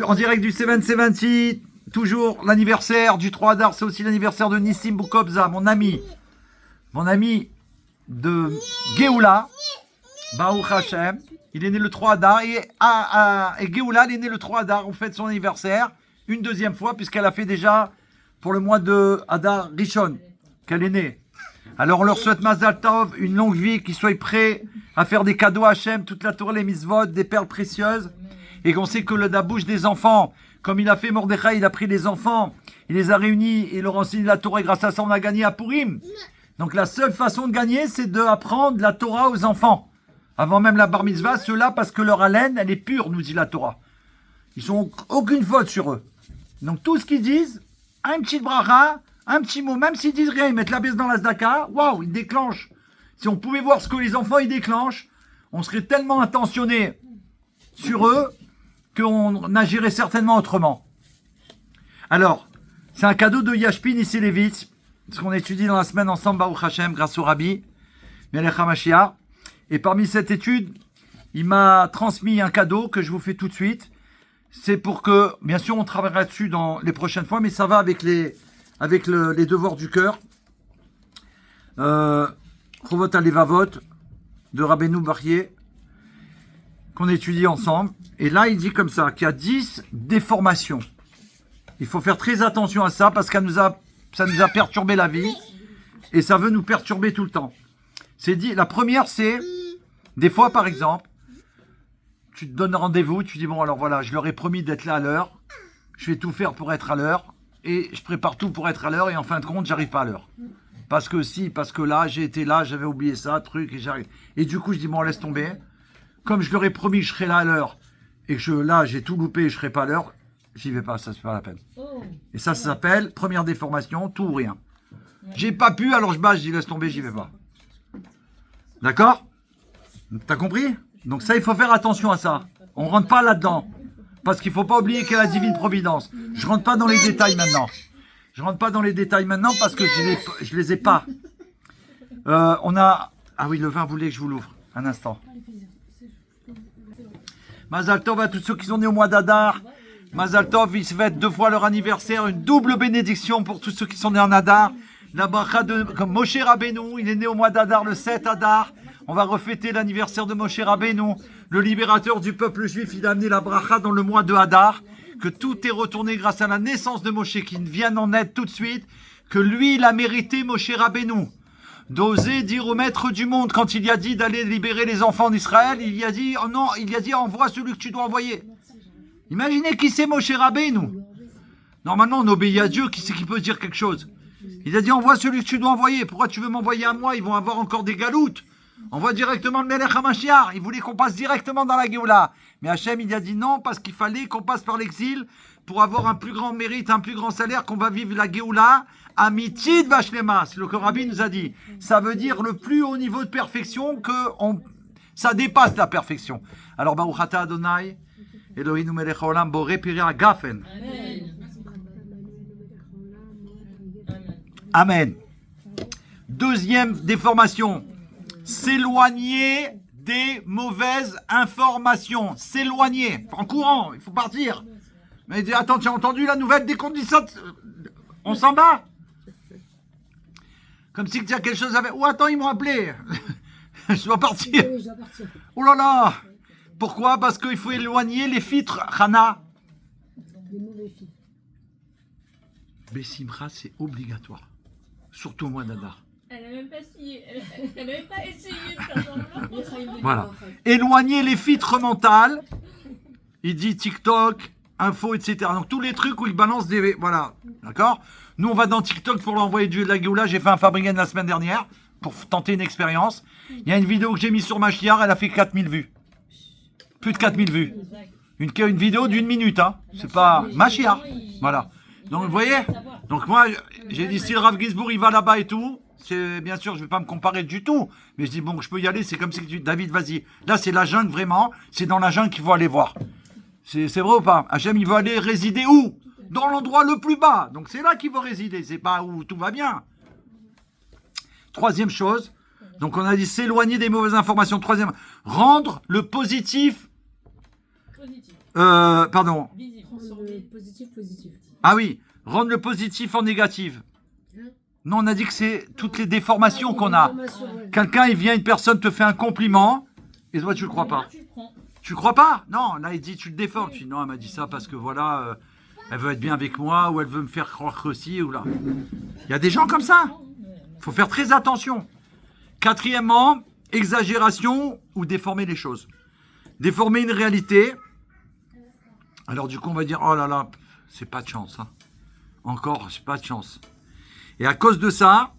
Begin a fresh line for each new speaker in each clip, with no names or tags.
En direct du 770, toujours l'anniversaire du 3 Adar, c'est aussi l'anniversaire de Nissim Boukobza, mon ami de Géoula, Baruch Hashem. Il est né le 3 Adar et Géoula, il est né le 3 Adar. On fête son anniversaire une deuxième fois puisqu'elle a fait déjà pour le mois de Adar Rishon qu'elle est née. Alors on leur souhaite Mazal Tov, une longue vie, qu'ils soient prêts à faire des cadeaux à Hachem, toute la Torah, les mitzvot, des perles précieuses. Et qu'on sait que le dabouche des enfants, comme il a fait Mordechai, il a pris les enfants, il les a réunis et leur a enseigné la Torah et grâce à ça on a gagné à Purim. Donc la seule façon de gagner, c'est d'apprendre la Torah aux enfants. Avant même la bar mitzvah, ceux-là, parce que leur haleine, elle est pure, nous dit la Torah. Ils n'ont aucune faute sur eux. Donc tout ce qu'ils disent, un petit bracha, un petit mot, même s'ils disent rien, ils mettent la baisse dans la zdaka, waouh, ils déclenchent. Si on pouvait voir ce que les enfants ils déclenchent, on serait tellement attentionné sur eux qu'on agirait certainement autrement. Alors, c'est un cadeau de Yashpin ici Levitz, ce qu'on étudie dans la semaine ensemble, Baruch Hashem, grâce au Rabbi, Melech HaMashiach. Et parmi cette étude, il m'a transmis un cadeau que je vous fais tout de suite. C'est pour que, bien sûr, on travaillera dessus dans les prochaines fois, mais ça va avec les devoirs du cœur. Chovot Alevavot de Rabbeinu Barier, qu'on étudie ensemble. Et là, il dit comme ça, qu'il y a 10 déformations. Il faut faire très attention à ça, parce que ça nous a perturbé la vie, et ça veut nous perturber tout le temps. C'est dit, la première, c'est, des fois, par exemple, tu te donnes rendez-vous, tu dis, bon, alors voilà, je leur ai promis d'être là à l'heure, je vais tout faire pour être à l'heure, et je prépare tout pour être à l'heure, et en fin de compte, j'arrive pas à l'heure. Parce que si, parce que là, j'ai été là, j'avais oublié ça, truc, et j'arrive. Et du coup, je dis, bon, laisse tomber. Comme je leur ai promis que je serai là à l'heure, et que là, j'ai tout loupé et je serai pas à l'heure, j'y vais pas, ça se fait pas la peine. Et ça s'appelle, première déformation, tout ou rien. J'ai pas pu, alors je dis, laisse tomber, j'y vais pas. D'accord? T'as compris? Donc ça, il faut faire attention à ça. On rentre pas là-dedans. Parce qu'il faut pas oublier qu'il y a la divine providence. Je rentre pas dans les détails maintenant. Je rentre pas dans les détails maintenant parce que je les ai pas. On a... Ah oui, le vin, vous voulez que je vous l'ouvre? Un instant. Mazal Tov à tous ceux qui sont nés au mois d'Adar. Mazal Tov, ils se fêtent 2 fois leur anniversaire. Une double bénédiction pour tous ceux qui sont nés en Adar. La bracha de comme Moshe Rabbeinu, il est né au mois d'Adar, le 7 Adar. On va refêter l'anniversaire de Moshe Rabbeinu, le libérateur du peuple juif. Il a amené la bracha dans le mois de Hadar, que tout est retourné grâce à la naissance de Moshe, qui vient en aide tout de suite, que lui, il a mérité Moshe Rabbeinu. D'oser dire au maître du monde, quand il y a dit d'aller libérer les enfants d'Israël, il y a dit, oh non, il y a dit, envoie celui que tu dois envoyer. Imaginez qui c'est Moshe Rabbeinu. Normalement, on obéit à Dieu, qui c'est qui peut dire quelque chose? Il a dit, envoie celui que tu dois envoyer. Pourquoi tu veux m'envoyer à moi? Ils vont avoir encore des galoutes. Envoie directement le Melech HaMashiach. Il voulait qu'on passe directement dans la Géoula. Mais Hachem, il a dit non, parce qu'il fallait qu'on passe par l'exil pour avoir un plus grand mérite, un plus grand salaire, qu'on va vivre la Géoula. Amitid Vashlema, c'est le que Rabbi nous a dit. Ça veut dire le plus haut niveau de perfection, ça dépasse la perfection. Alors, Baruch Ata Adonai, Eloheinu Melech HaOlam, Boré Piria Gafen. Amen. Deuxième déformation. S'éloigner des mauvaises informations. S'éloigner. En courant, il faut partir. Mais attends, tu as entendu la nouvelle dès qu'on dit ça, on s'en va. Comme si tu as quelque chose à faire. Oh, attends, ils m'ont appelé. Je dois partir.
Oui, je dois partir.
Oh là là. Pourquoi? Parce qu'il faut éloigner les fitres. Hana.
Les mauvais filles.
Bessimra, c'est obligatoire. Surtout au mois d'Adar.
Elle n'a même pas essayé. Elle n'avait pas essayé de faire semblant.
Voilà. Éloigner les filtres mentales. Il dit TikTok, info, etc. Donc tous les trucs où il balance des... Voilà. D'accord? Nous, on va dans TikTok pour l'envoyer de la Géoula. J'ai fait un Fabrigen la semaine dernière pour tenter une expérience. Il y a une vidéo que j'ai mise sur Machiar. Elle a fait 4000 vues. Plus de 4000 vues. Une vidéo d'1 minute. Hein. C'est pas Machiar. Voilà. Donc vous voyez? Donc moi, j'ai dit si le Rav Gisbourg il va là-bas et tout... Bien sûr, je ne vais pas me comparer du tout, mais je dis, bon, je peux y aller, c'est comme si tu dis, David, vas-y. Là, c'est la jungle, vraiment, c'est dans la jungle qu'il faut aller voir. C'est vrai ou pas? Hachem, il veut aller résider où? Dans l'endroit le plus bas. Donc, c'est là qu'il veut résider, c'est pas où tout va bien. Troisième chose, donc on a dit s'éloigner des mauvaises informations. Troisième, rendre le positif,
Positif.
pardon,
Visible.
positif, positif.
Ah oui, rendre le positif en négatif. Non, on a dit que c'est toutes les déformations qu'on a. Quelqu'un, il vient, une personne te fait un compliment, et toi, tu le crois pas.
Tu le prends.
Tu crois pas? Non, là, il dit, tu le déformes. Tu dis, non, elle m'a dit ça parce que voilà, elle veut être bien avec moi, ou elle veut me faire croire que si, ou là. Il y a des gens comme ça. Il faut faire très attention. Quatrièmement, exagération ou déformer les choses. Déformer une réalité. Alors, du coup, on va dire, oh là là, c'est pas de chance. Hein. Encore, c'est pas de chance. Et à cause de ça,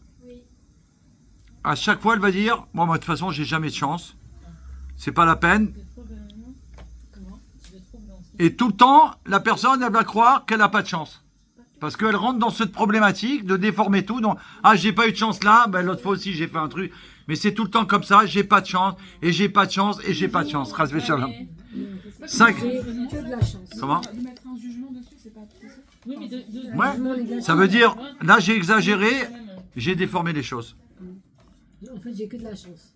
à chaque fois, elle va dire, bon, moi, de toute façon, j'ai jamais de chance. C'est pas la peine. Et tout le temps, la personne, elle va croire qu'elle n'a pas de chance. Parce qu'elle rentre dans cette problématique de déformer tout. Donc, ah, j'ai pas eu de chance là, ben, l'autre fois aussi, j'ai fait un truc. Mais c'est tout le temps comme ça, j'ai pas de chance, et j'ai pas de chance, et j'ai pas de chance. Rasvé shalom. 5.
J'ai que de la chance.
Comment?
De mettre un jugement dessus, c'est pas ça.
Oui, mais
Ouais. Ça veut dire, là, j'ai exagéré, j'ai déformé les choses.
En fait, j'ai que de la chance.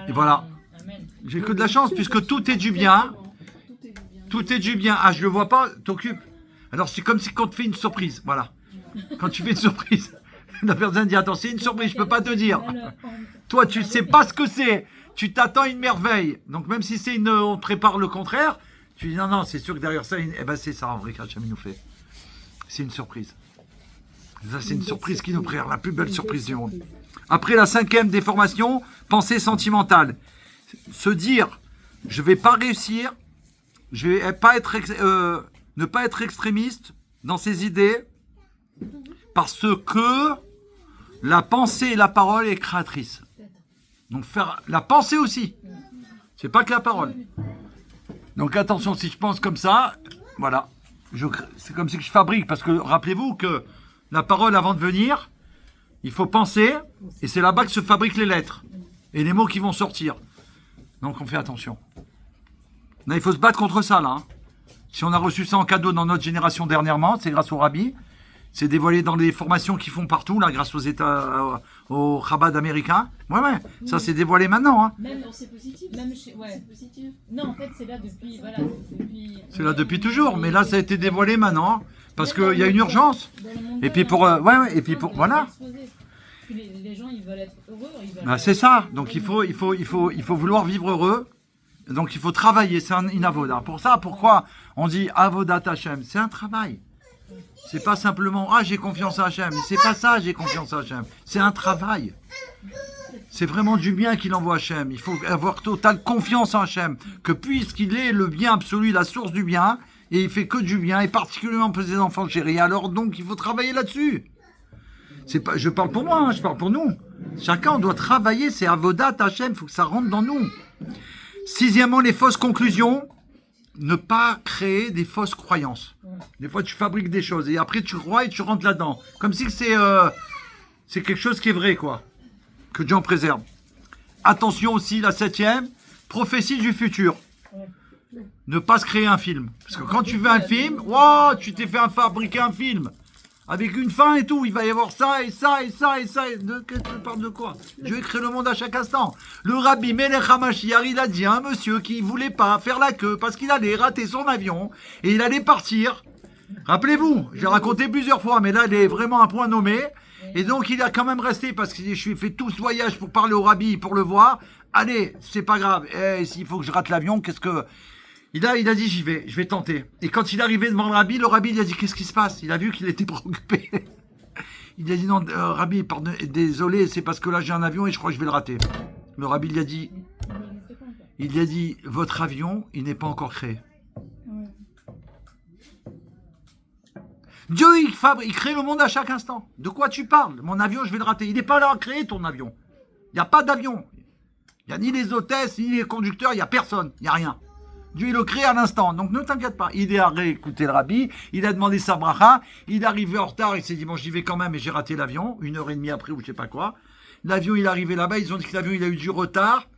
Et voilà.
Amen.
J'ai que de la chance, puisque tout est du bien.
Tout est du bien.
Tout est du bien. Ah, je le vois pas, t'occupes. Alors, c'est comme si quand on te fait une surprise. Voilà. Quand tu fais une surprise, la personne dit, attends, c'est une surprise, je peux pas te dire. Toi, tu sais pas ce que c'est. Tu t'attends à une merveille. Donc, même si c'est on te prépare le contraire, tu dis, non, non, c'est sûr que derrière ça, eh ben, c'est ça, en vrai, qu'Hachem nous fait. C'est une surprise. Ça, c'est une surprise qui nous prépare, la plus belle surprise du monde. Après la 5e déformation, pensée sentimentale. Se dire, je vais pas réussir, je vais pas être, ne pas être extrémiste dans ses idées, parce que la pensée et la parole est créatrice. Donc faire la pensée aussi. C'est pas que la parole. Donc attention, si je pense comme ça, voilà. C'est comme si je fabrique, parce que rappelez-vous que la parole avant de venir, il faut penser, et c'est là-bas que se fabriquent les lettres et les mots qui vont sortir. Donc on fait attention. Là, il faut se battre contre ça, là. Hein. Si on a reçu ça en cadeau dans notre génération dernièrement, c'est grâce au Rabbi. C'est dévoilé dans les formations qu'ils font partout, là, grâce aux États, au Chabad américain. Ouais, ouais, ça c'est dévoilé maintenant. Hein.
Même c'est positif. Même chez, ouais. C'est positif. Non, en fait, c'est là depuis, voilà, depuis.
C'est là depuis toujours, mais là ça a été dévoilé maintenant, parce qu'il y a une urgence. Et puis pour, ouais, et puis pour, voilà.
Les gens, ils veulent être heureux.
Bah, c'est ça. Donc il faut vouloir vivre heureux. Donc il faut travailler. C'est une avoda. Pour ça, pourquoi on dit avodat Hashem? C'est un travail. C'est pas simplement ah j'ai confiance à Hachem. C'est pas ça j'ai confiance à Hachem. C'est un travail. C'est vraiment du bien qu'il envoie Hachem. Il faut avoir totale confiance en Hachem. Que puisqu'il est le bien absolu, la source du bien, et il fait que du bien, et particulièrement pour ses enfants chéris. Alors donc il faut travailler là-dessus. C'est pas, je parle pour moi, hein, je parle pour nous. Chacun on doit travailler. C'est avodat Hachem. Il faut que ça rentre dans nous. 6e, les fausses conclusions. Ne pas créer des fausses croyances. Des fois, tu fabriques des choses et après, tu crois et tu rentres là-dedans. Comme si c'est quelque chose qui est vrai, quoi. Que Dieu en préserve. Attention aussi, la 7e, prophétie du futur. Ne pas se créer un film. Parce que quand tu fais un film, wow, tu t'es fait fabriquer un film. Avec une fin et tout, il va y avoir ça et ça et ça et ça. Tu parles de quoi? Dieu crée le monde à chaque instant. Le Rabbi Melech HaMashiach, il a dit à un monsieur qui voulait pas faire la queue parce qu'il allait rater son avion et il allait partir. Rappelez-vous, j'ai raconté plusieurs fois, mais là, il est vraiment un point nommé. Et donc, il a quand même resté parce que je suis fait tout ce voyage pour parler au Rabbi, pour le voir. Allez, c'est pas grave. S'il faut que je rate l'avion, qu'est-ce que... Il a dit, j'y vais, je vais tenter. Et quand il est arrivé devant le Rabbi, il a dit, qu'est-ce qui se passe? Il a vu qu'il était préoccupé. Il a dit, non, Rabbi, pardon, désolé, c'est parce que là, j'ai un avion et je crois que je vais le rater. Le Rabbi, il a dit, votre avion, il n'est pas encore créé. Dieu, il crée le monde à chaque instant. De quoi tu parles? Mon avion, je vais le rater. Il n'est pas là à créer ton avion. Il n'y a pas d'avion. Il n'y a ni les hôtesses, ni les conducteurs, il n'y a personne. Il n'y a rien. Dieu, il le crée à l'instant. Donc, ne t'inquiète pas. Il est à réécouter le Rabbi. Il a demandé sa bracha. Il est arrivé en retard. Il s'est dit, bon, j'y vais quand même et j'ai raté l'avion. 1h30 après ou je sais pas quoi. L'avion, il est arrivé là-bas. Ils ont dit que l'avion, il a eu du retard.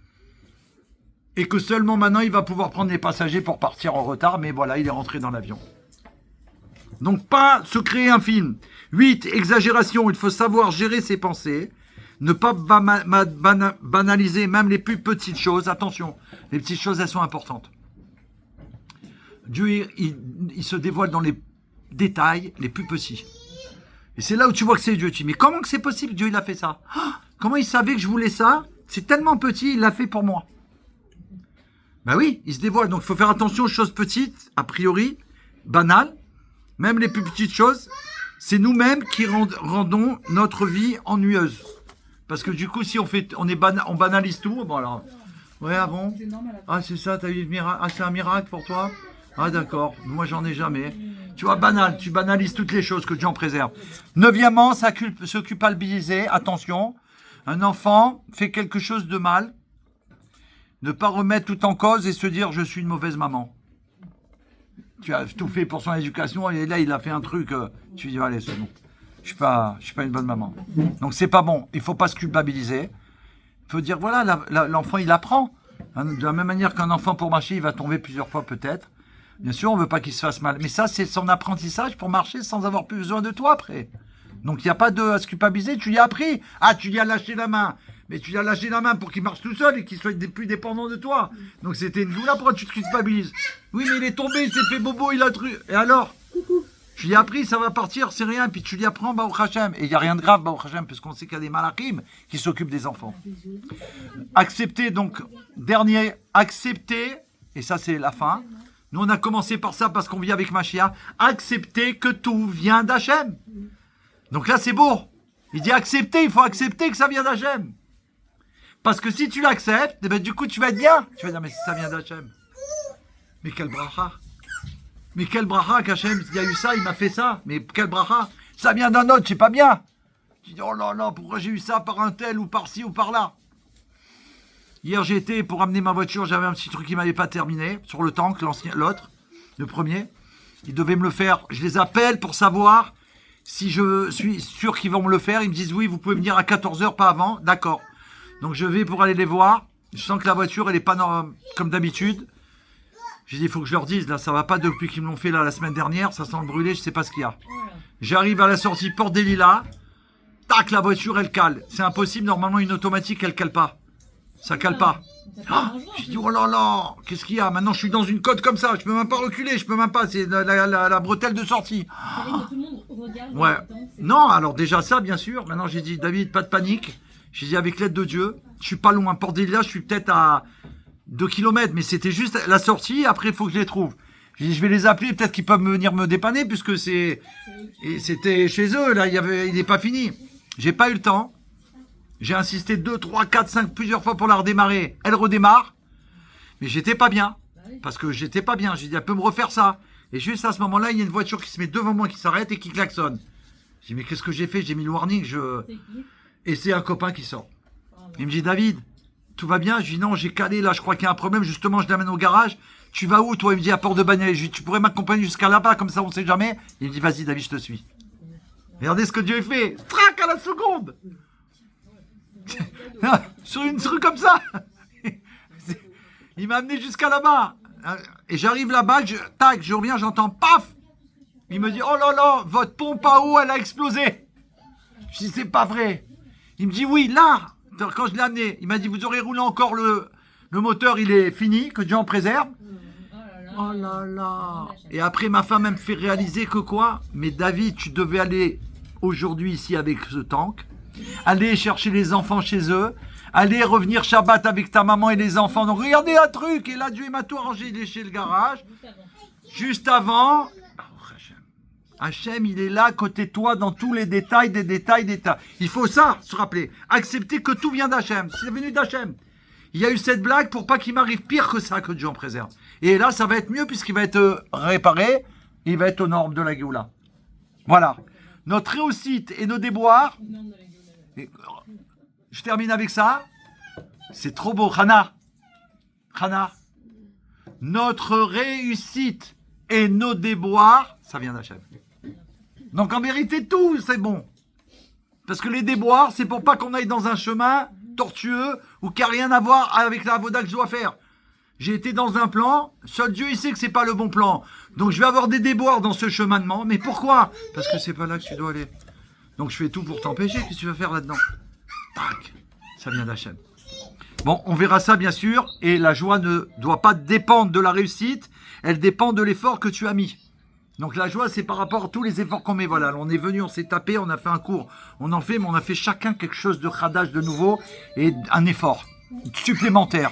Et que seulement maintenant, il va pouvoir prendre les passagers pour partir en retard. Mais voilà, il est rentré dans l'avion. Donc, pas se créer un film. 8, exagération. Il faut savoir gérer ses pensées. Ne pas banaliser même les plus petites choses. Attention, les petites choses, elles sont importantes. Dieu, il se dévoile dans les détails les plus petits. Et c'est là où tu vois que c'est Dieu. Tu dis, mais comment que c'est possible, Dieu, il a fait ça? Comment il savait que je voulais ça? C'est tellement petit, il l'a fait pour moi. Ben oui, il se dévoile. Donc, il faut faire attention aux choses petites, a priori, banales. Même les plus petites choses, c'est nous-mêmes qui rendons notre vie ennuyeuse. Parce que du coup, si on banalise tout, bon alors... Ouais, ah bon?
C'est normal à faire.
Ah, c'est ça, t'as eu le miracle. Ah, c'est un miracle pour toi? Ah, d'accord. Moi, j'en ai jamais. Tu vois, banal. Tu banalises toutes les choses que Dieu en préserve. Neuvièmement, se culpabiliser. Attention. Un enfant fait quelque chose de mal. Ne pas remettre tout en cause et se dire, je suis une mauvaise maman. Tu as tout fait pour son éducation et là, il a fait un truc. Tu dis, allez, c'est bon. Je suis pas une bonne maman. Donc, c'est pas bon. Il faut pas se culpabiliser. Il faut dire, voilà, l'enfant, il apprend. De la même manière qu'un enfant, pour marcher, il va tomber plusieurs fois peut-être. Bien sûr, on ne veut pas qu'il se fasse mal. Mais ça, c'est son apprentissage pour marcher sans avoir plus besoin de toi après. Donc, il n'y a pas à se culpabiliser. Tu lui as appris. Ah, tu lui as lâché la main. Mais tu lui as lâché la main pour qu'il marche tout seul et qu'il soit plus dépendant de toi. Donc, c'était une douleur. Pourquoi tu te culpabilises? Oui, mais il est tombé, il s'est fait bobo, il a truc. Et alors? Tu lui as appris, ça va partir, c'est rien. Puis tu lui apprends, Baruch Hashem. Et il n'y a rien de grave, Baruch Hashem, parce qu'on sait qu'il y a des malachim qui s'occupent des enfants. Accepter, donc, dernier, accepter, et ça c'est la fin. Nous on a commencé par ça parce qu'on vit avec Mashiach. Accepter que tout vient d'Hachem. Donc là c'est beau. Il dit accepter, il faut accepter que ça vient d'Hachem. Parce que si tu l'acceptes, eh ben, du coup tu vas être bien. Tu vas dire mais ça vient d'Hachem. Mais quel bracha. Mais quel bracha qu'Hachem, il y a eu ça, il m'a fait ça. Mais quel bracha. Ça vient d'un autre, c'est pas bien. Tu dis oh là là, pourquoi j'ai eu ça par un tel ou par ci ou par là. Hier, j'ai été pour amener ma voiture, j'avais un petit truc qui ne m'avait pas terminé sur le tank, l'autre, le premier. Ils devaient me le faire. Je les appelle pour savoir si je suis sûr qu'ils vont me le faire. Ils me disent oui, vous pouvez venir à 14h, pas avant. D'accord. Donc je vais pour aller les voir. Je sens que la voiture, elle n'est pas comme d'habitude. J'ai dit, il faut que je leur dise, là, ça va pas depuis qu'ils me l'ont fait là, la semaine dernière. Ça sent le brûler, je ne sais pas ce qu'il y a. J'arrive à la sortie Porte des Lilas. Tac, la voiture, elle cale. C'est impossible, normalement, une automatique, elle cale pas. Ça cale pas. Je dis, oh là là, qu'est-ce qu'il y a? Maintenant, je suis dans une côte comme ça. Je peux même pas reculer. Je peux même pas. C'est la bretelle de sortie.
Que tout le monde regarde
Ouais.
en même temps, c'est-
Non, alors déjà ça, bien sûr. Maintenant, j'ai dit, David, pas de panique. J'ai dit, avec l'aide de Dieu, je suis pas loin. Port des Lilas, je suis peut-être à 2 km. Mais c'était juste la sortie. Après, il faut que je les trouve. J'ai dit, je vais les appeler. Peut-être qu'ils peuvent venir me dépanner puisque c'est... Et c'était chez eux. Là, il n'est pas fini. J'ai pas eu le temps. J'ai insisté 2, 3, 4, 5 plusieurs fois pour la redémarrer. Elle redémarre. Mais j'étais pas bien. Parce que j'étais pas bien. J'ai dit, elle peut me refaire ça. Et juste à ce moment-là, il y a une voiture qui se met devant moi, qui s'arrête et qui klaxonne. J'ai dit, mais qu'est-ce que j'ai fait? J'ai mis le warning.
C'est qui?
Et c'est un copain qui sort. Il me dit, David, tout va bien? Je dis, non, j'ai calé là. Je crois qu'il y a un problème. Justement, je l'amène au garage. Tu vas où, toi? Il me dit, à Port-de-Bagnolet. Je lui dis, tu pourrais m'accompagner jusqu'à là-bas. Comme ça, on sait jamais. Il me dit, vas-y, David, je te suis. Regardez ce que Dieu fait. Trac à la seconde. Sur une rue comme ça. Il m'a amené jusqu'à là-bas. Et j'arrive là-bas, je reviens, j'entends paf. Il me dit, oh là là, votre pompe à eau, elle a explosé. Je dis, c'est pas vrai. Il me dit, oui, là, quand je l'ai amené, il m'a dit, vous aurez roulé encore le moteur, il est fini, que Dieu en préserve. Oh là là. Et après, ma femme, elle me fait réaliser que quoi? Mais David, tu devais aller aujourd'hui ici avec ce tank. Aller chercher les enfants chez eux, aller revenir Shabbat avec ta maman et les enfants. Donc regardez un truc, et là Dieu m'a tout arrangé, il est chez le garage. Juste avant, Hachem, il est là à côté de toi dans tous les détails, des détails, des détails. Il faut ça, se rappeler, accepter que tout vient d'Hachem, c'est venu d'Hachem. Il y a eu cette blague pour pas qu'il m'arrive pire que ça, que Dieu en préserve. Et là, ça va être mieux puisqu'il va être réparé, il va être aux normes de la Géoula. Voilà. Notre réussite et nos déboires. Et je termine avec ça. C'est trop beau. Hana. Notre réussite et nos déboires, ça vient d'Hachem. Donc en vérité, tout, c'est bon. Parce que les déboires, c'est pour pas qu'on aille dans un chemin tortueux ou qui n'a rien à voir avec la avoda que je dois faire. J'ai été dans un plan, seul Dieu il sait que c'est pas le bon plan. Donc je vais avoir des déboires dans ce cheminement. Mais pourquoi? Parce que c'est pas là que tu dois aller. Donc je fais tout pour t'empêcher. Qu'est-ce que tu vas faire là-dedans? Tac, ça vient d'Hachem. Bon, on verra ça bien sûr. Et la joie ne doit pas dépendre de la réussite. Elle dépend de l'effort que tu as mis. Donc la joie, c'est par rapport à tous les efforts qu'on met. Voilà, on est venu, on s'est tapé, on a fait un cours, on en fait, mais on a fait chacun quelque chose de khadaj de nouveau et un effort supplémentaire.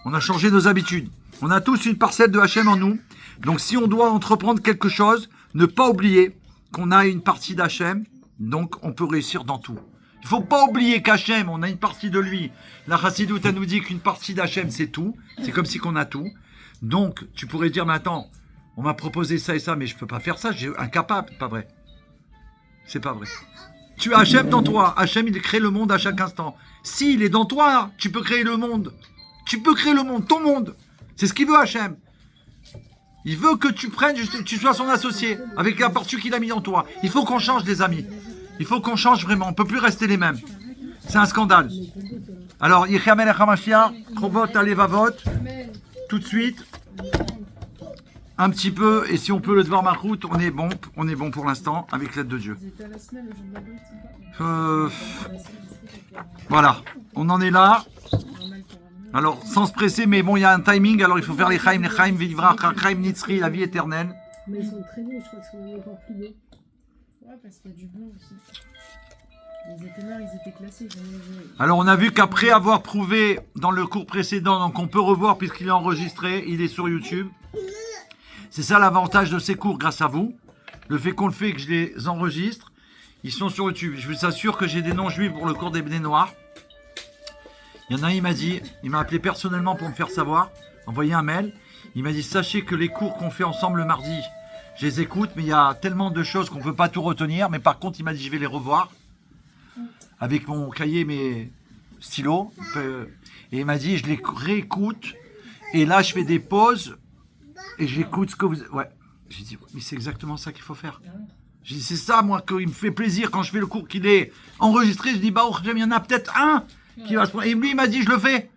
On a changé nos habitudes. On a tous une parcelle de Hachem en nous. Donc si on doit entreprendre quelque chose, ne pas oublier qu'on a une partie d'Hachem, donc on peut réussir dans tout. Il ne faut pas oublier qu'Hachem, on a une partie de lui. La Chassidoute, elle nous dit qu'une partie d'Hachem, c'est tout. C'est comme si qu'on a tout. Donc, tu pourrais dire, mais attends, on m'a proposé ça et ça, mais je ne peux pas faire ça, je suis incapable. Pas vrai. C'est pas vrai. Tu as Hachem dans toi. Hachem, il crée le monde à chaque instant. S'il est dans toi, tu peux créer le monde. Tu peux créer le monde, ton monde. C'est ce qu'il veut, Hachem. Il veut que tu prennes, tu sois son associé, avec la partie qu'il a mis en toi. Il faut qu'on change, les amis. Il faut qu'on change vraiment. On ne peut plus rester les mêmes. C'est un scandale. Alors, Yechamel Echamashia, Chovot Alevavot, tout de suite. Un petit peu, et si on peut le devoir Malchut, on est bon pour l'instant, avec l'aide de Dieu. Voilà, on en est là. Alors, sans se presser, mais bon, il y a un timing, alors il faut faire les Chaim, Vivra, Chaim, Nitzri, la vie éternelle.
Mais ils sont très beaux, je crois qu'ils sont encore plus beaux.
Ouais, parce qu'il y a du blanc aussi. Ils étaient noirs, ils étaient classés.
Alors, on a vu qu'après avoir prouvé dans le cours précédent, donc on peut revoir puisqu'il est enregistré, il est sur YouTube. C'est ça l'avantage de ces cours grâce à vous. Le fait qu'on le fait, que je les enregistre, ils sont sur YouTube. Je vous assure que j'ai des non-juifs pour le cours des Bnei Noirs. Il y en a un, il m'a appelé personnellement pour me faire savoir, envoyé un mail. Il m'a dit, sachez que les cours qu'on fait ensemble le mardi, je les écoute, mais il y a tellement de choses qu'on ne peut pas tout retenir. Mais par contre, il m'a dit, je vais les revoir avec mon cahier, mes stylos. Et il m'a dit, je les réécoute. Et là, je fais des pauses et j'écoute ce que vous... Ouais. J'ai dit, mais c'est exactement ça qu'il faut faire. J'ai dit, c'est ça, moi, qui me fait plaisir quand je fais le cours qu'il est enregistré. Je dis, bah, il y en a peut-être un qui va se prendre. Et lui, il m'a dit, je le fais.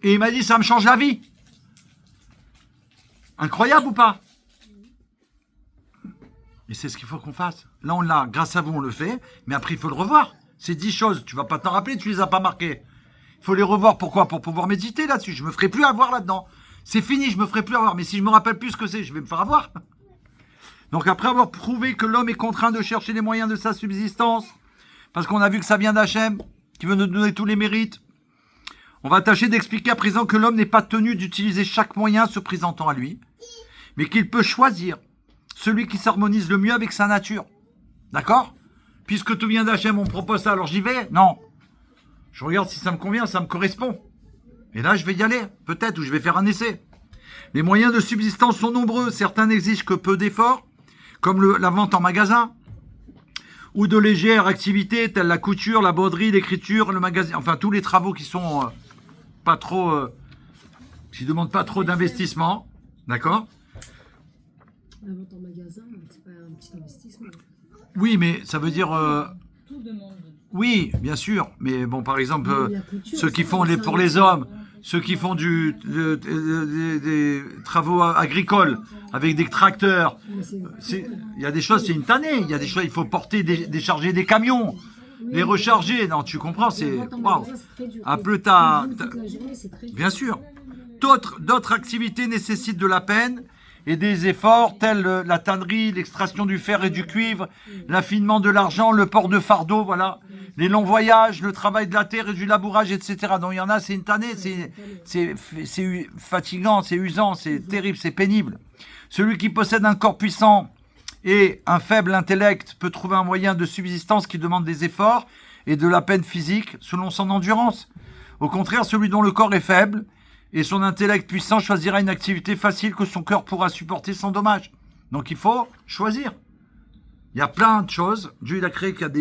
Et il m'a dit, ça me change la vie. Incroyable ou pas? Et c'est ce qu'il faut qu'on fasse. Là, on l'a, grâce à vous, on le fait. Mais après, il faut le revoir. C'est 10 choses. Tu vas pas t'en rappeler, tu les as pas marquées. Il faut les revoir. Pourquoi? Pour pouvoir méditer là-dessus. Je me ferai plus avoir là-dedans. C'est fini, je me ferai plus avoir. Mais si je me rappelle plus ce que c'est, je vais me faire avoir. Donc après avoir prouvé que l'homme est contraint de chercher les moyens de sa subsistance, parce qu'on a vu que ça vient d'Hachem, qui veut nous donner tous les mérites, on va tâcher d'expliquer à présent que l'homme n'est pas tenu d'utiliser chaque moyen se présentant à lui, mais qu'il peut choisir celui qui s'harmonise le mieux avec sa nature. D'accord? Puisque tout vient d'Hachem, on me propose ça, alors j'y vais? Non. Je regarde si ça me convient, ça me correspond. Et là, je vais y aller, peut-être, ou je vais faire un essai. Les moyens de subsistance sont nombreux. Certains n'exigent que peu d'efforts, comme la vente en magasin, ou de légères activités telles la couture, la broderie, l'écriture, le magazine, enfin tous les travaux qui sont pas trop, qui demandent pas trop d'investissement, d'accord?
La vente en magasin, c'est pas un petit investissement.
Oui, mais ça veut dire,
Tout demande.
oui, bien sûr, mais bon, par exemple,
La couture,
ceux qui
ça,
font
c'est
pour
un
les
investissement.
hommes, ceux qui font des travaux agricoles avec des tracteurs. Il y a des choses, c'est une tannée. Il y a des choses, il faut porter, décharger des camions, les recharger. Non, tu comprends, c'est waouh. Après, bien sûr. D'autres activités nécessitent de la peine et des efforts tels la tannerie, l'extraction du fer et du cuivre, l'affinement de l'argent, le port de fardeaux, voilà, les longs voyages, le travail de la terre et du labourage, etc. Donc il y en a, c'est une tannée, c'est fatigant, c'est usant, c'est terrible, c'est pénible. Celui qui possède un corps puissant et un faible intellect peut trouver un moyen de subsistance qui demande des efforts et de la peine physique selon son endurance. Au contraire, celui dont le corps est faible et son intellect puissant choisira une activité facile que son cœur pourra supporter sans dommage. Donc il faut choisir. Il y a plein de choses. Dieu il a créé qu'il y a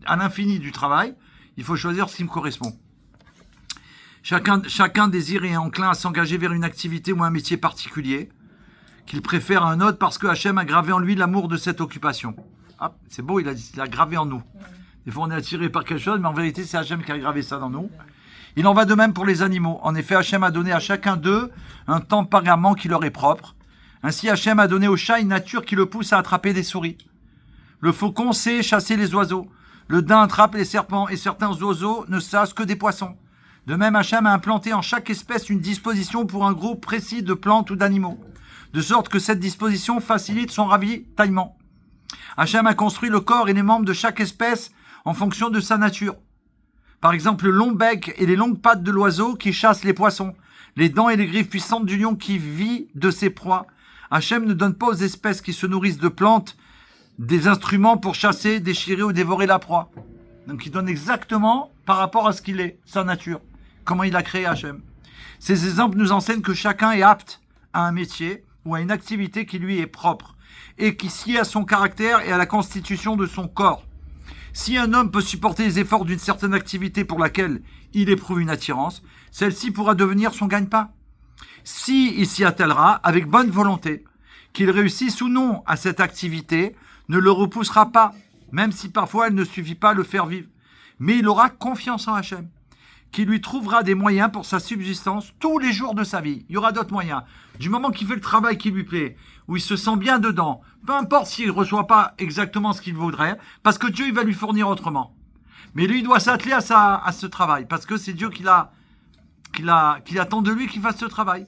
à l'infini du travail. Il faut choisir ce qui me correspond. Chacun désire et est enclin à s'engager vers une activité ou un métier particulier qu'il préfère à un autre parce que Hachem a gravé en lui l'amour de cette occupation. Ah, c'est beau, il a gravé en nous. Des fois on est attiré par quelque chose, mais en vérité c'est Hachem qui a gravé ça dans nous. Il en va de même pour les animaux. En effet, Hachem a donné à chacun d'eux un tempérament qui leur est propre. Ainsi, Hachem a donné au chat une nature qui le pousse à attraper des souris. Le faucon sait chasser les oiseaux. Le daim attrape les serpents et certains oiseaux ne chassent que des poissons. De même, Hachem a implanté en chaque espèce une disposition pour un groupe précis de plantes ou d'animaux. de sorte que cette disposition facilite son ravitaillement. Hachem a construit le corps et les membres de chaque espèce en fonction de sa nature. Par exemple, le long bec et les longues pattes de l'oiseau qui chasse les poissons, les dents et les griffes puissantes du lion qui vit de ses proies. Hachem ne donne pas aux espèces qui se nourrissent de plantes des instruments pour chasser, déchirer ou dévorer la proie. Donc il donne exactement par rapport à ce qu'il est, sa nature, comment il a créé Hachem. Ces exemples nous enseignent que chacun est apte à un métier ou à une activité qui lui est propre et qui sied à son caractère et à la constitution de son corps. Si un homme peut supporter les efforts d'une certaine activité pour laquelle il éprouve une attirance, celle-ci pourra devenir son gagne-pain. Si il s'y attellera avec bonne volonté, qu'il réussisse ou non à cette activité ne le repoussera pas, même si parfois elle ne suffit pas à le faire vivre. Mais il aura confiance en Hachem, qui lui trouvera des moyens pour sa subsistance tous les jours de sa vie. Il y aura d'autres moyens. Du moment qu'il fait le travail qui lui plaît, où il se sent bien dedans, peu importe s'il ne reçoit pas exactement ce qu'il voudrait, parce que Dieu il va lui fournir autrement. Mais lui, il doit s'atteler à ce travail, parce que c'est Dieu qui attend de lui qu'il fasse ce travail.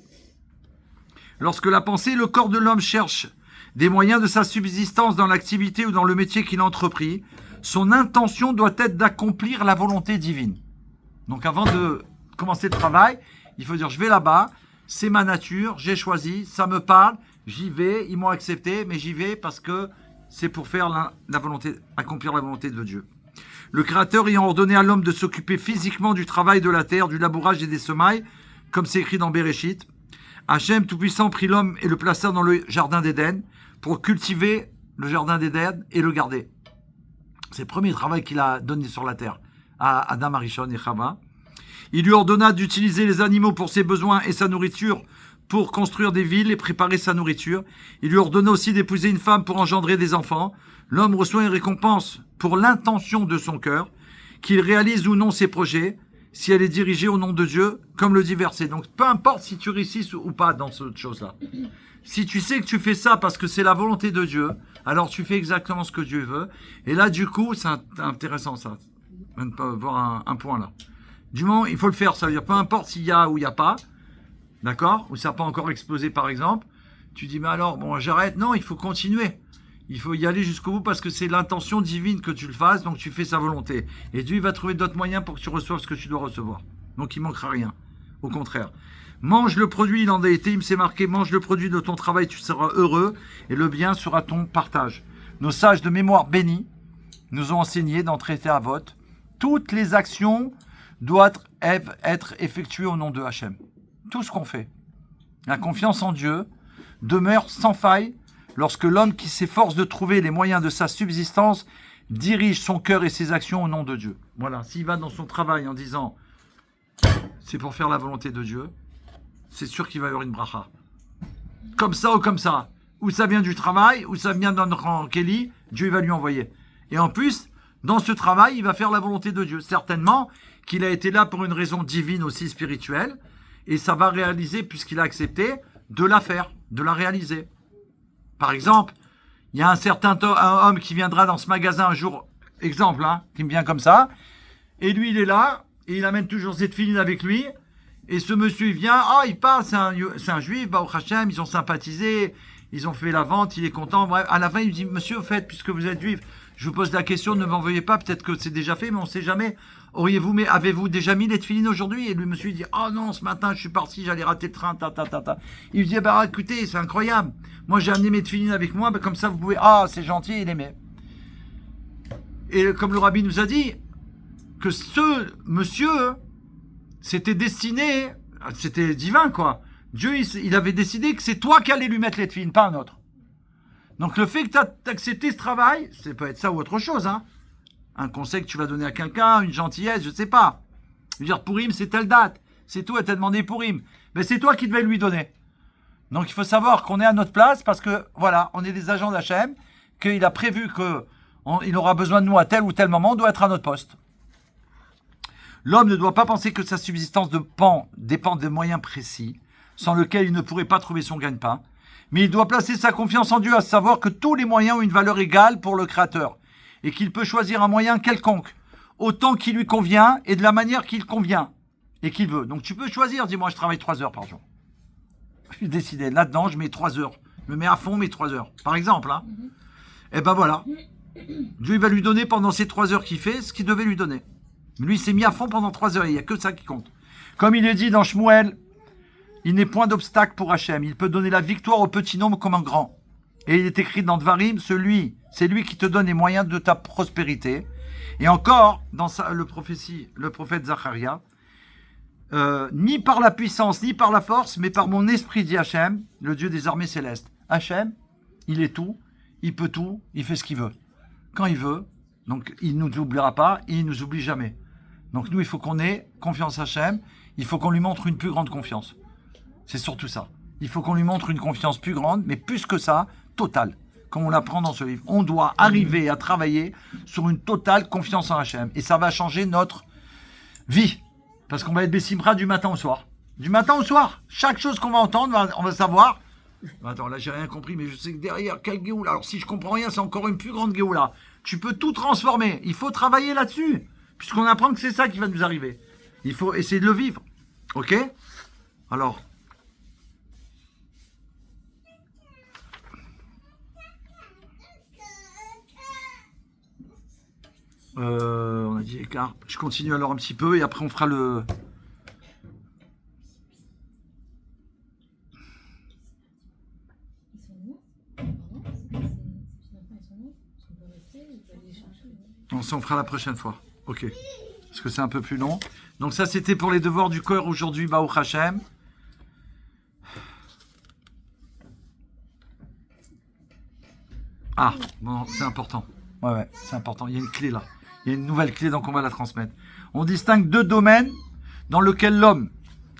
Lorsque la pensée et le corps de l'homme cherchent des moyens de sa subsistance dans l'activité ou dans le métier qu'il a entrepris, son intention doit être d'accomplir la volonté divine. Donc avant de commencer le travail, il faut dire je vais là-bas, c'est ma nature, j'ai choisi, ça me parle, j'y vais, ils m'ont accepté, mais j'y vais parce que c'est pour faire la volonté, accomplir la volonté de Dieu. Le Créateur ayant ordonné à l'homme de s'occuper physiquement du travail de la terre, du labourage et des semailles, comme c'est écrit dans Béréchit, Hachem Tout-Puissant prit l'homme et le plaça dans le jardin d'Éden pour cultiver le jardin d'Éden et le garder. C'est le premier travail qu'il a donné sur la terre à Adam, Arishon et Chava. Il lui ordonna d'utiliser les animaux pour ses besoins et sa nourriture pour construire des villes et préparer sa nourriture. Il lui ordonna aussi d'épouser une femme pour engendrer des enfants. L'homme reçoit une récompense pour l'intention de son cœur, qu'il réalise ou non ses projets, si elle est dirigée au nom de Dieu, comme le dit verset. Donc peu importe si tu réussis ou pas dans cette chose-là. Si tu sais que tu fais ça parce que c'est la volonté de Dieu, alors tu fais exactement ce que Dieu veut. Et là, du coup, c'est intéressant ça. On peut voir un point là. Du moment, il faut le faire, ça veut dire peu importe s'il y a ou il n'y a pas, d'accord, ou ça n'a pas encore explosé par exemple, tu dis mais alors, bon j'arrête, non, il faut continuer. Il faut y aller jusqu'au bout parce que c'est l'intention divine que tu le fasses, donc tu fais sa volonté. Et Dieu il va trouver d'autres moyens pour que tu reçoives ce que tu dois recevoir. Donc il ne manquera rien. Au contraire. Mange le produit, il en a été, il me s'est marqué, mange le produit de ton travail, tu seras heureux, et le bien sera ton partage. Nos sages de mémoire bénis nous ont enseigné dans Traité à vote, toutes les actions doivent être effectuées au nom de Hachem. Tout ce qu'on fait. La confiance en Dieu demeure sans faille lorsque l'homme qui s'efforce de trouver les moyens de sa subsistance dirige son cœur et ses actions au nom de Dieu. Voilà, s'il va dans son travail en disant c'est pour faire la volonté de Dieu, c'est sûr qu'il va y avoir une bracha. Comme ça ou comme ça. Ou ça vient du travail, ou ça vient d'un rang Kelly, Dieu va lui envoyer. Et en plus, dans ce travail, il va faire la volonté de Dieu. Certainement qu'il a été là pour une raison divine aussi spirituelle, et ça va réaliser, puisqu'il a accepté, de la faire, de la réaliser. Par exemple, il y a un homme qui viendra dans ce magasin un jour, exemple, qui me vient comme ça, et lui il est là, et il amène toujours cette filine avec lui, et ce monsieur il vient, il parle, c'est un juif, Baruch Hashem, ils ont sympathisé, ils ont fait la vente, il est content, bref, à la fin il me dit, monsieur, au fait, puisque vous êtes juif, je vous pose la question, ne m'en veuillez pas, peut-être que c'est déjà fait, mais on ne sait jamais. Avez-vous déjà mis les tefilines aujourd'hui? Et lui, monsieur, il dit, oh non, ce matin, je suis parti, j'allais rater le train, Il lui dit, écoutez, c'est incroyable. Moi, j'ai amené mes tefilines avec moi, comme ça, vous pouvez, c'est gentil, il aimait. Et comme le rabbi nous a dit, que ce monsieur, c'était destiné, c'était divin, quoi. Dieu, il avait décidé que c'est toi qui allais lui mettre les tefilines, pas un autre. Donc le fait que tu as accepté ce travail, ça peut être ça ou autre chose, un conseil que tu vas donner à quelqu'un, une gentillesse, je ne sais pas. Je veux dire, Pourim, c'est telle date. C'est tout, elle t'a demandé Pourim. Mais c'est toi qui devais lui donner. Donc il faut savoir qu'on est à notre place parce que, voilà, on est des agents d'Hachem, qu'il a prévu qu'il aura besoin de nous à tel ou tel moment, on doit être à notre poste. L'homme ne doit pas penser que sa subsistance dépend de moyens précis, sans lesquels il ne pourrait pas trouver son gagne-pain. Mais il doit placer sa confiance en Dieu, à savoir que tous les moyens ont une valeur égale pour le Créateur, et qu'il peut choisir un moyen quelconque, autant qu'il lui convient et de la manière qu'il convient, et qu'il veut. Donc tu peux choisir, dis-moi, je travaille 3 heures par jour. j'ai décidé, là-dedans, je mets 3 heures. Je me mets à fond mes 3 heures. Par exemple, hein. Et ben voilà. Dieu il va lui donner pendant ces 3 heures qu'il fait ce qu'il devait lui donner. Lui, il s'est mis à fond pendant 3 heures. Il n'y a que ça qui compte. Comme il est dit dans Shmuel, il n'est point d'obstacle pour Hachem. Il peut donner la victoire au petit nombre comme un grand. Et il est écrit dans Dvarim, c'est lui qui te donne les moyens de ta prospérité. Et encore, dans le prophète Zacharia, ni par la puissance, ni par la force, mais par mon esprit, dit Hachem, le Dieu des armées célestes. Hachem, il est tout, il peut tout, il fait ce qu'il veut. Quand il veut, donc il ne nous oubliera pas, et il ne nous oublie jamais. Donc nous, il faut qu'on ait confiance à Hachem, il faut qu'on lui montre une plus grande confiance. C'est surtout ça. Il faut qu'on lui montre une confiance plus grande, mais plus que ça, totale, comme on l'apprend dans ce livre. On doit arriver à travailler sur une totale confiance en Hachem. Et ça va changer notre vie. Parce qu'on va être Bessimra du matin au soir. Du matin au soir. Chaque chose qu'on va entendre, on va savoir. Attends, là, j'ai rien compris, mais je sais que derrière, quel Géoula. Alors, si je comprends rien, c'est encore une plus grande Géoula. Tu peux tout transformer. Il faut travailler là-dessus. Puisqu'on apprend que c'est ça qui va nous arriver. Il faut essayer de le vivre. Ok? Alors. On a dit écart. Je continue alors un petit peu et après on fera le... Non, ça on fera la prochaine fois. Ok. Parce que c'est un peu plus long. Donc ça c'était pour les devoirs du cœur aujourd'hui, Baruch Hashem. Ah, bon, c'est important. Ouais, c'est important. Il y a une clé là. Il y a une nouvelle clé, donc on va la transmettre. On distingue 2 domaines dans lesquels l'homme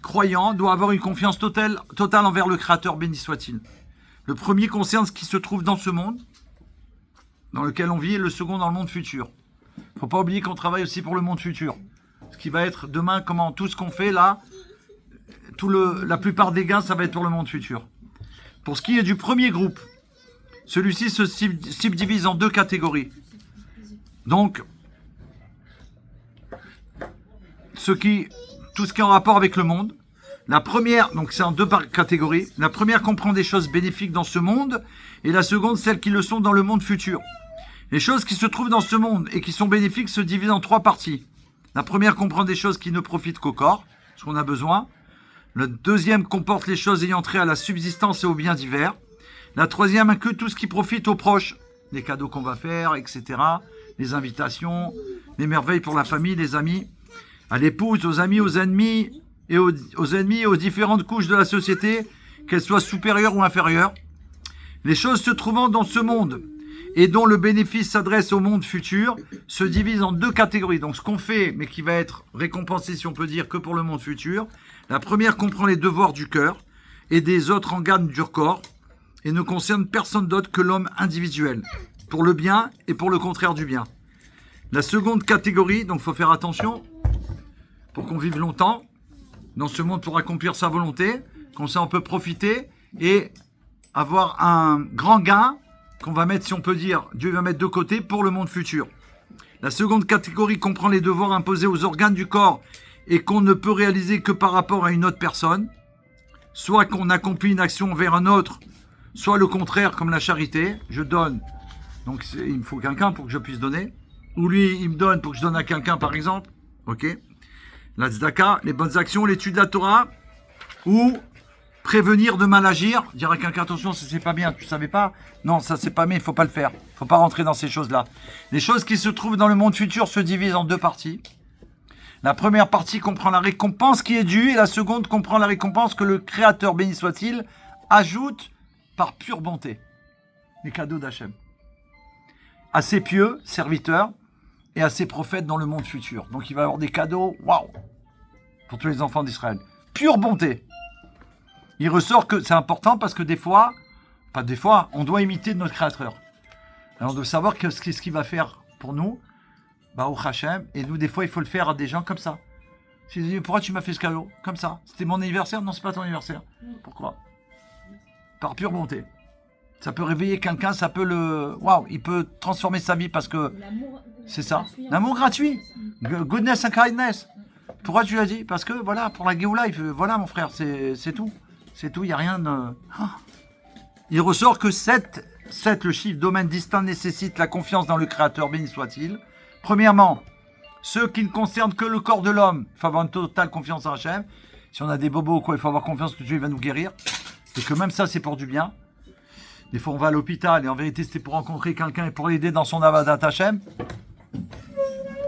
croyant doit avoir une confiance totale envers le Créateur, béni soit-il. Le premier concerne ce qui se trouve dans ce monde, dans lequel on vit, et le second dans le monde futur. Il ne faut pas oublier qu'on travaille aussi pour le monde futur. Ce qui va être demain, comment tout ce qu'on fait là, la plupart des gains, ça va être pour le monde futur. Pour ce qui est du premier groupe, celui-ci se subdivise en 2 catégories. Donc, tout ce qui est en rapport avec le monde. La première, donc c'est en 2 catégories. La première comprend des choses bénéfiques dans ce monde, et la seconde, celles qui le sont dans le monde futur. Les choses qui se trouvent dans ce monde et qui sont bénéfiques se divisent en 3 parties. La première comprend des choses qui ne profitent qu'au corps, ce qu'on a besoin. La deuxième comporte les choses ayant trait à la subsistance et aux biens divers. La troisième inclut tout ce qui profite aux proches, les cadeaux qu'on va faire, etc., les invitations, les merveilles pour la famille, les amis, à l'épouse, aux amis, aux ennemis, et aux ennemis et aux différentes couches de la société, qu'elles soient supérieures ou inférieures. Les choses se trouvant dans ce monde et dont le bénéfice s'adresse au monde futur se divisent en 2 catégories. Donc ce qu'on fait, mais qui va être récompensé, si on peut dire, que pour le monde futur. La première comprend les devoirs du cœur et des autres organes du corps, et ne concerne personne d'autre que l'homme individuel, pour le bien et pour le contraire du bien. La seconde catégorie, donc il faut faire attention, pour qu'on vive longtemps, dans ce monde pour accomplir sa volonté, comme ça on peut profiter et avoir un grand gain qu'on va mettre, si on peut dire, Dieu va mettre de côté pour le monde futur. La seconde catégorie comprend les devoirs imposés aux organes du corps et qu'on ne peut réaliser que par rapport à une autre personne, soit qu'on accomplit une action vers un autre, soit le contraire, comme la charité, je donne, donc il me faut quelqu'un pour que je puisse donner, ou lui, il me donne pour que je donne à quelqu'un, par exemple, ok. La tzedaka, les bonnes actions, l'étude de la Torah, ou prévenir de mal agir, dire à quelqu'un, attention, ça c'est pas bien, tu savais pas, non, ça c'est pas bien, il faut pas le faire, il faut pas rentrer dans ces choses-là. Les choses qui se trouvent dans le monde futur se divisent en 2 parties. La première partie comprend la récompense qui est due, et la seconde comprend la récompense que le Créateur, béni soit-il, ajoute par pure bonté, les cadeaux d'Hachem, à ses pieux serviteurs et à ses prophètes dans le monde futur. Donc il va y avoir des cadeaux, waouh, pour tous les enfants d'Israël. Pure bonté. Il ressort que c'est important parce que des fois, pas des fois, on doit imiter notre Créateur. Alors on doit savoir qu'est-ce qu'il va faire pour nous, Baruch Hashem, et nous des fois il faut le faire à des gens comme ça. Si je dis, pourquoi tu m'as fait ce cadeau? Comme ça. C'était mon anniversaire? Non, c'est pas ton anniversaire. Pourquoi? Par pure bonté. Ça peut réveiller quelqu'un, ça peut le... Waouh, il peut transformer sa vie parce que... C'est ça. L'amour gratuit. Goodness and kindness. Pourquoi tu l'as dit? Parce que, voilà, pour la Géoula, voilà mon frère, c'est tout. C'est tout, il n'y a rien de... Ah. Il ressort que 7, le chiffre domaine distinct, nécessite la confiance dans le Créateur, béni soit-il. Premièrement, ceux qui ne concernent que le corps de l'homme, il faut avoir une totale confiance en Hachem. Si on a des bobos ou quoi, il faut avoir confiance que Dieu va nous guérir. Et que même ça, c'est pour du bien. Des fois, on va à l'hôpital et en vérité, c'était pour rencontrer quelqu'un et pour l'aider dans son Avadat Hachem.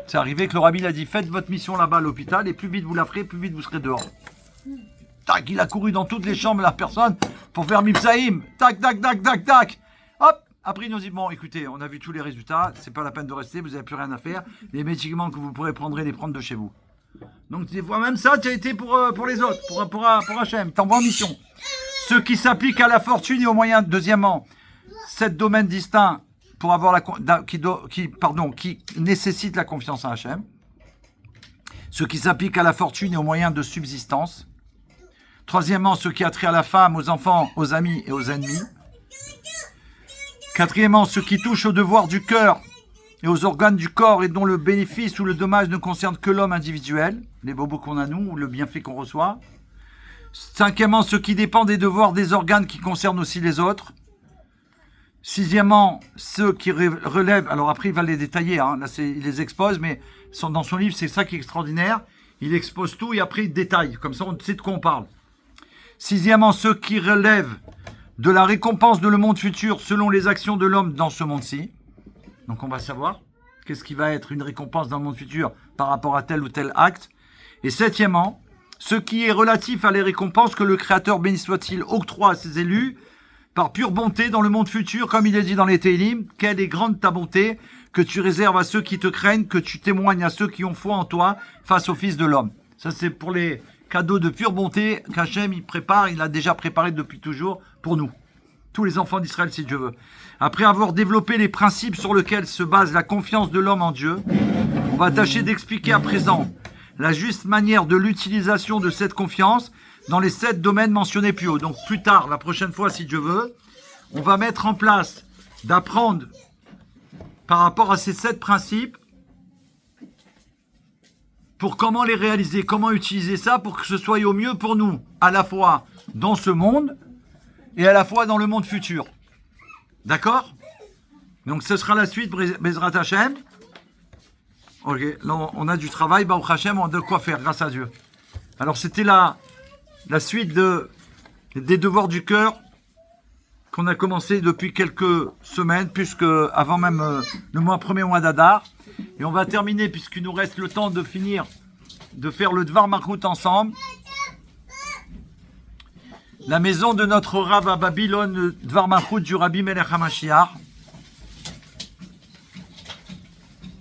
C'est arrivé que le rabbi a dit, faites votre mission là-bas à l'hôpital et plus vite vous la ferez, plus vite vous serez dehors. Tac, il a couru dans toutes les chambres, la personne, pour faire Mipsaïm. Tac, tac, tac, tac, tac. Hop. Après, il nous dit, bon, écoutez, on a vu tous les résultats, c'est pas la peine de rester, vous n'avez plus rien à faire. Les médicaments que vous pourrez prendre, les prendre de chez vous. Donc, des fois, même ça, tu as été pour les autres, pour Hachem. T'envoies en mission. Ceux qui s'appliquent à la fortune et aux moyens, deuxièmement, 7 domaines distincts pour avoir qui nécessitent la confiance en Hachem. Ceux qui s'appliquent à la fortune et aux moyens de subsistance. Troisièmement, ceux qui attirent à la femme, aux enfants, aux amis et aux ennemis. Quatrièmement, ceux qui touchent aux devoirs du cœur et aux organes du corps et dont le bénéfice ou le dommage ne concerne que l'homme individuel, les bobos qu'on a nous ou le bienfait qu'on reçoit. Cinquièmement, ceux qui dépendent des devoirs des organes qui concernent aussi les autres. Sixièmement, ceux qui relèvent, alors après il va les détailler, hein, là il les expose, mais dans son livre c'est ça qui est extraordinaire, il expose tout et après il détaille, comme ça on sait de quoi on parle. Sixièmement, ceux qui relèvent de la récompense de le monde futur selon les actions de l'homme dans ce monde-ci. Donc on va savoir qu'est-ce qui va être une récompense dans le monde futur par rapport à tel ou tel acte. Et septièmement, ce qui est relatif à les récompenses que le Créateur, béni soit-il, octroie à ses élus par pure bonté dans le monde futur, comme il est dit dans les Télim, quelle est grande ta bonté que tu réserves à ceux qui te craignent, que tu témoignes à ceux qui ont foi en toi face au Fils de l'homme. Ça c'est pour les cadeaux de pure bonté qu'Hachem il a déjà préparé depuis toujours pour nous, tous les enfants d'Israël si Dieu veut. Après avoir développé les principes sur lesquels se base la confiance de l'homme en Dieu, on va tâcher d'expliquer à présent la juste manière de l'utilisation de cette confiance dans les 7 domaines mentionnés plus haut. Donc plus tard, la prochaine fois si Dieu veut, on va mettre en place d'apprendre par rapport à ces 7 principes pour comment les réaliser, comment utiliser ça pour que ce soit au mieux pour nous, à la fois dans ce monde et à la fois dans le monde futur. D'accord? Donc ce sera la suite, Bezrat Hashem. Ok, là on a du travail, Baruch Hashem, on a de quoi faire, grâce à Dieu. Alors c'était la suite des devoirs du cœur qu'on a commencé depuis quelques semaines, puisque avant même le premier mois d'Adar. Et on va terminer, puisqu'il nous reste le temps de finir, de faire le Dvar Malchut ensemble. La maison de notre Rav à Babylone, le Dvar Malchut du Rabbi Melech HaMashiach.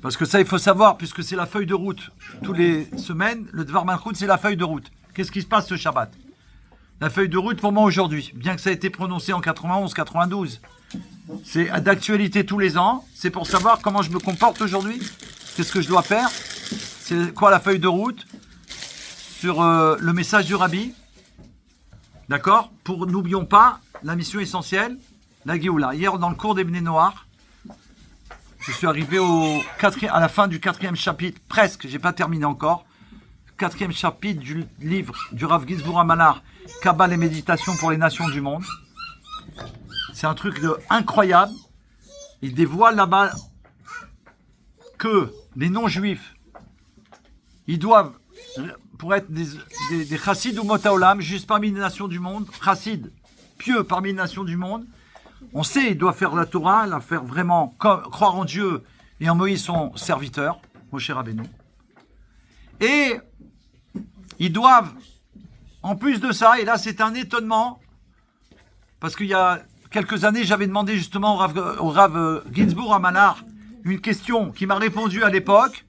Parce que ça, il faut savoir, puisque c'est la feuille de route. Toutes les semaines, le Dvar Malchut, c'est la feuille de route. Qu'est-ce qui se passe ce Shabbat? La feuille de route pour moi aujourd'hui, bien que ça ait été prononcé en 91, 92. C'est d'actualité tous les ans. C'est pour savoir comment je me comporte aujourd'hui. Qu'est-ce que je dois faire? C'est quoi la feuille de route? Sur le message du Rabbi. D'accord? N'oublions pas la mission essentielle, la Géoula. Hier, dans le cours des Bnei Noach, je suis arrivé à la fin du 4e chapitre, presque, j'ai pas terminé encore. 4e chapitre du livre du Rav Ginsburg Amanar, Kabbale et méditation pour les nations du monde. C'est un truc incroyable. Il dévoile là-bas que les non-juifs, ils doivent, pour être des chassides ou motaolam, juste parmi les nations du monde, chassides, pieux parmi les nations du monde, on sait, ils doivent faire la Torah, la faire vraiment, croire en Dieu et en Moïse son serviteur, Moshe Rabbeinu. Et ils doivent, en plus de ça, et là c'est un étonnement, parce qu'il y a quelques années, j'avais demandé justement au Rav Ginsburg Amanar une question qui m'a répondu à l'époque.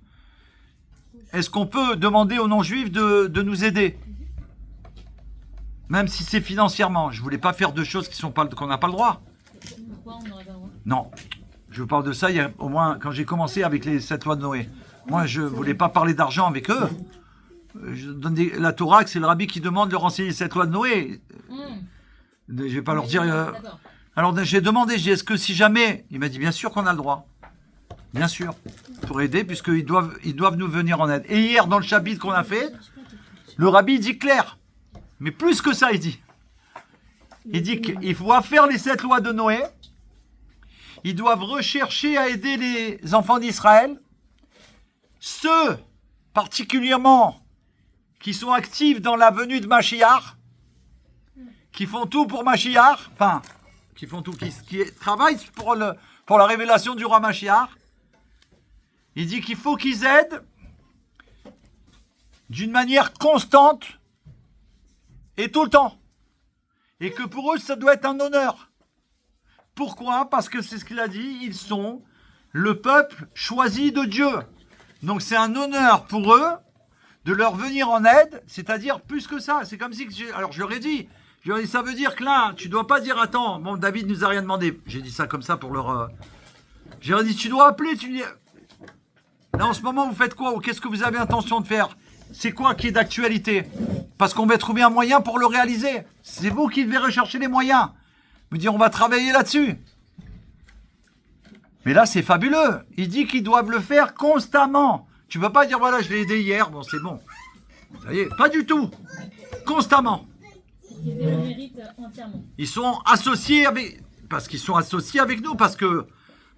Est-ce qu'on peut demander aux non-juifs de nous aider? Même si c'est financièrement. Je ne voulais pas faire de choses qu'on n'a pas le droit.
Pourquoi on n'aurait pas le droit?
Non. Je vous parle de ça, il y a au moins quand j'ai commencé avec les 7 lois de Noé. Moi, je ne voulais pas parler d'argent avec eux. Je donne la Torah, c'est le rabbi qui demande de renseigner les 7 lois de Noé. Je ne vais pas leur dire... Alors j'ai demandé, est-ce que si jamais... Il m'a dit, bien sûr qu'on a le droit. Bien sûr. Pour aider, puisqu'ils doivent nous venir en aide. Et hier, dans le chapitre qu'on a fait, le rabbi dit clair. Mais plus que ça, il dit. Il dit qu'il faut faire les 7 lois de Noé. Ils doivent rechercher à aider les enfants d'Israël. Ceux, particulièrement, qui sont actifs dans la venue de Mashiach, qui font tout pour Mashiach, enfin, qui font tout, qui travaillent pour la révélation du roi Mashiach. Il dit qu'il faut qu'ils aident d'une manière constante et tout le temps. Et que pour eux, ça doit être un honneur. Pourquoi? Parce que c'est ce qu'il a dit, ils sont le peuple choisi de Dieu. Donc c'est un honneur pour eux de leur venir en aide, c'est-à-dire plus que ça. C'est comme si, alors je leur ai dit, ça veut dire que là, tu dois pas dire, attends, bon, David nous a rien demandé. J'ai dit ça comme ça pour leur... J'ai dit, tu dois appeler, tu dis... Là, en ce moment, vous faites quoi? Ou qu'est-ce que vous avez intention de faire? C'est quoi qui est d'actualité? Parce qu'on va trouver un moyen pour le réaliser. C'est vous qui devez rechercher les moyens. Vous dire, on va travailler là-dessus. Mais là, c'est fabuleux. Il dit qu'ils doivent le faire constamment. Tu ne peux pas dire, voilà, je l'ai aidé hier, bon, c'est bon. Ça y est, pas du tout. Constamment.
Ils le méritent entièrement.
Ils sont associés avec... Parce qu'ils sont associés avec nous, parce que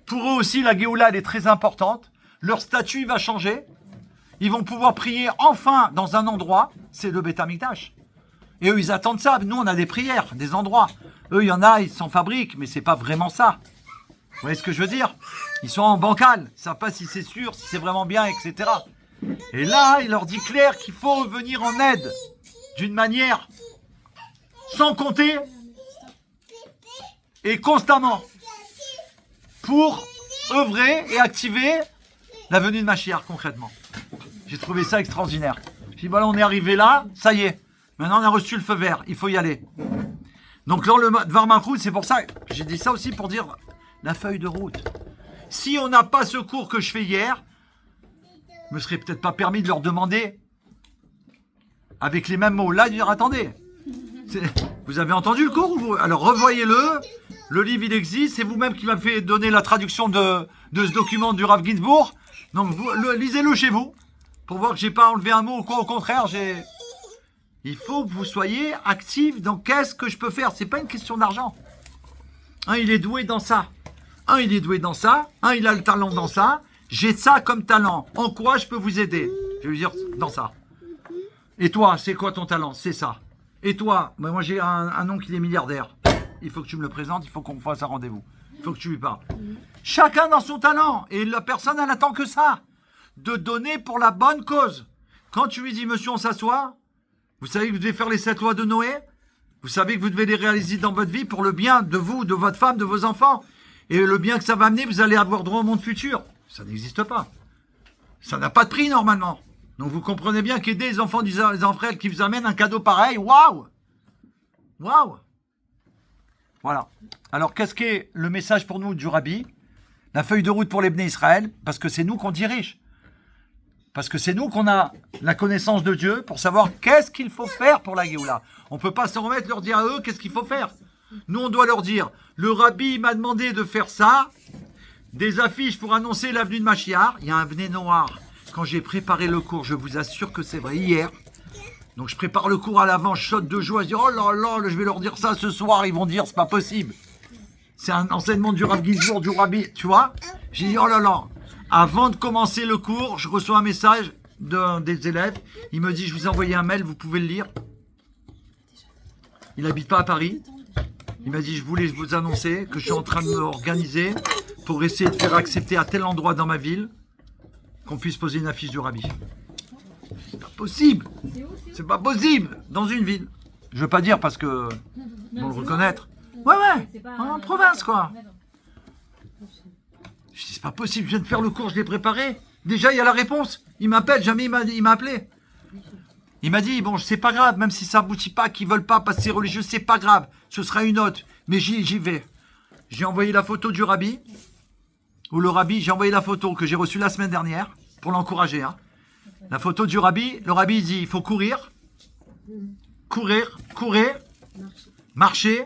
pour eux aussi, la Géoula, elle est très importante. Leur statut va changer. Ils vont pouvoir prier enfin dans un endroit, c'est le Beth Amikdash. Et eux, ils attendent ça. Nous, on a des prières, des endroits. Eux, il y en a, ils s'en fabriquent, mais c'est pas vraiment ça. Vous voyez ce que je veux dire? Ils sont en bancal. Ils ne savent pas si c'est sûr, si c'est vraiment bien, etc. Et là, il leur dit clair qu'il faut venir en aide d'une manière sans compter et constamment pour œuvrer et activer la venue de Mashiach concrètement. J'ai trouvé ça extraordinaire. Je dis voilà, on est arrivé là, ça y est. Maintenant, on a reçu le feu vert, il faut y aller. Donc, dans le Dvar Malchut, c'est pour ça, j'ai dit ça aussi pour dire la feuille de route. Si on n'a pas ce cours que je fais hier, je me serait peut-être pas permis de leur demander avec les mêmes mots. Là, dire attendez, vous avez entendu le cours? Alors, revoyez-le. Le livre, il existe. C'est vous-même qui m'avez fait donner la traduction de ce document du Rav Ginsburg. Donc, lisez-le chez vous pour voir que j'ai pas enlevé un mot ou quoi. Au contraire, il faut que vous soyez actifs dans qu'est-ce que je peux faire. C'est pas une question d'argent. Un, il est doué dans ça. Un, il est doué dans ça. Un, il a le talent dans ça. J'ai ça comme talent. En quoi je peux vous aider? Je vais lui dire dans ça. Et toi, c'est quoi ton talent? C'est ça. Et toi, ben moi j'ai un oncle qui est milliardaire. Il faut que tu me le présentes, il faut qu'on fasse un rendez-vous. Il faut que tu lui parles. Chacun dans son talent. Et la personne, elle attend que ça. De donner pour la bonne cause. Quand tu lui dis, monsieur, on s'assoit, vous savez que vous devez faire les 7 lois de Noé. Vous savez que vous devez les réaliser dans votre vie pour le bien de vous, de votre femme, de vos enfants. Et le bien que ça va amener, vous allez avoir droit au monde futur. Ça n'existe pas. Ça n'a pas de prix normalement. Donc vous comprenez bien qu'aider les enfants d'Israël qui vous amènent un cadeau pareil, waouh! Waouh! Voilà. Alors qu'est-ce qu'est le message pour nous du Rabbi? La feuille de route pour les Bnei Israël, parce que c'est nous qu'on dirige. Parce que c'est nous qu'on a la connaissance de Dieu pour savoir qu'est-ce qu'il faut faire pour la Géoula. On ne peut pas s'en remettre, leur dire à eux qu'est-ce qu'il faut faire. Nous, on doit leur dire, le Rabbi m'a demandé de faire ça, des affiches pour annoncer l'avenue de Mashiach. Il y a un Bnei Noir. Quand j'ai préparé le cours, je vous assure que c'est vrai, hier. Donc je prépare le cours à l'avant, je saute de joie, je dis, oh là là, je vais leur dire ça ce soir, ils vont dire, c'est pas possible. C'est un enseignement du Rav Ginsburg, du Rabbi, tu vois. J'ai dit, oh là là. Avant de commencer le cours, je reçois un message d'un des élèves. Il me dit, je vous ai envoyé un mail, vous pouvez le lire. Il n'habite pas à Paris. Il m'a dit, je voulais vous annoncer que je suis en train de m'organiser pour essayer de faire accepter à tel endroit dans ma ville qu'on puisse poser une affiche du Rabbi. C'est pas possible. C'est pas possible dans une ville. Je veux pas dire parce que vont le reconnaître. Ouais, en province quoi. Je dis, c'est pas possible, je viens de faire le cours, je l'ai préparé. Déjà, il y a la réponse. Il m'appelle, jamais il m'a appelé. Il m'a dit, bon, c'est pas grave, même si ça aboutit pas, qu'ils veulent pas passer religieux, c'est pas grave. Ce sera une autre. Mais j'y vais. J'ai envoyé la photo du Rabbi. Ou le Rabbi, j'ai envoyé la photo que j'ai reçue la semaine dernière pour l'encourager. Hein. La photo du Rabbi. Le Rabbi, il dit, il faut courir. Courir, marcher.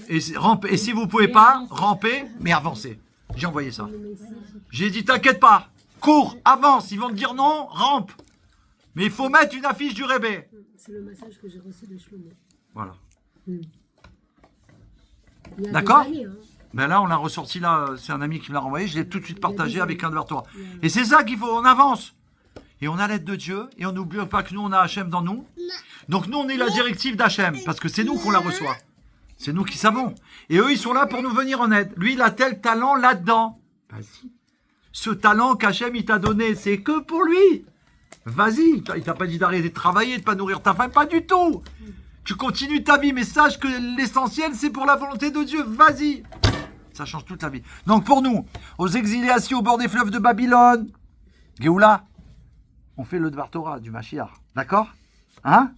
Et ramper. Et si vous pouvez pas, ramper, mais avancer. J'ai envoyé ça. J'ai dit, t'inquiète pas, cours, avance. Ils vont te dire non, rampe. Mais il faut mettre une affiche du Rebbe.
C'est le message que j'ai reçu de Shlomo.
Voilà.
Il y a
D'accord.
des années, hein.
Ben là, on l'a ressorti là, c'est un ami qui me l'a renvoyé, je l'ai tout de suite partagé avec un de Torah.
Ouais.
Et c'est ça qu'il faut, on avance. Et on a l'aide de Dieu, et on n'oublie pas que nous, on a Hachem dans nous. Donc nous, on est la directive d'Hachem, parce que c'est nous qu'on la reçoit. C'est nous qui savons. Et eux, ils sont là pour nous venir en aide. Lui, il a tel talent là-dedans. Vas-y. Ce talent qu'Hachem, il t'a donné, c'est que pour lui. Vas-y. Il t'a pas dit d'arrêter de travailler, de pas nourrir ta femme, pas du tout. Tu continues ta vie, mais sache que l'essentiel, c'est pour la volonté de Dieu. Vas-y. Ça change toute la vie. Donc pour nous, aux exilés assis au bord des fleuves de Babylone, Géoula, on fait le Dvar Torah du Mashiach. D'accord? Hein?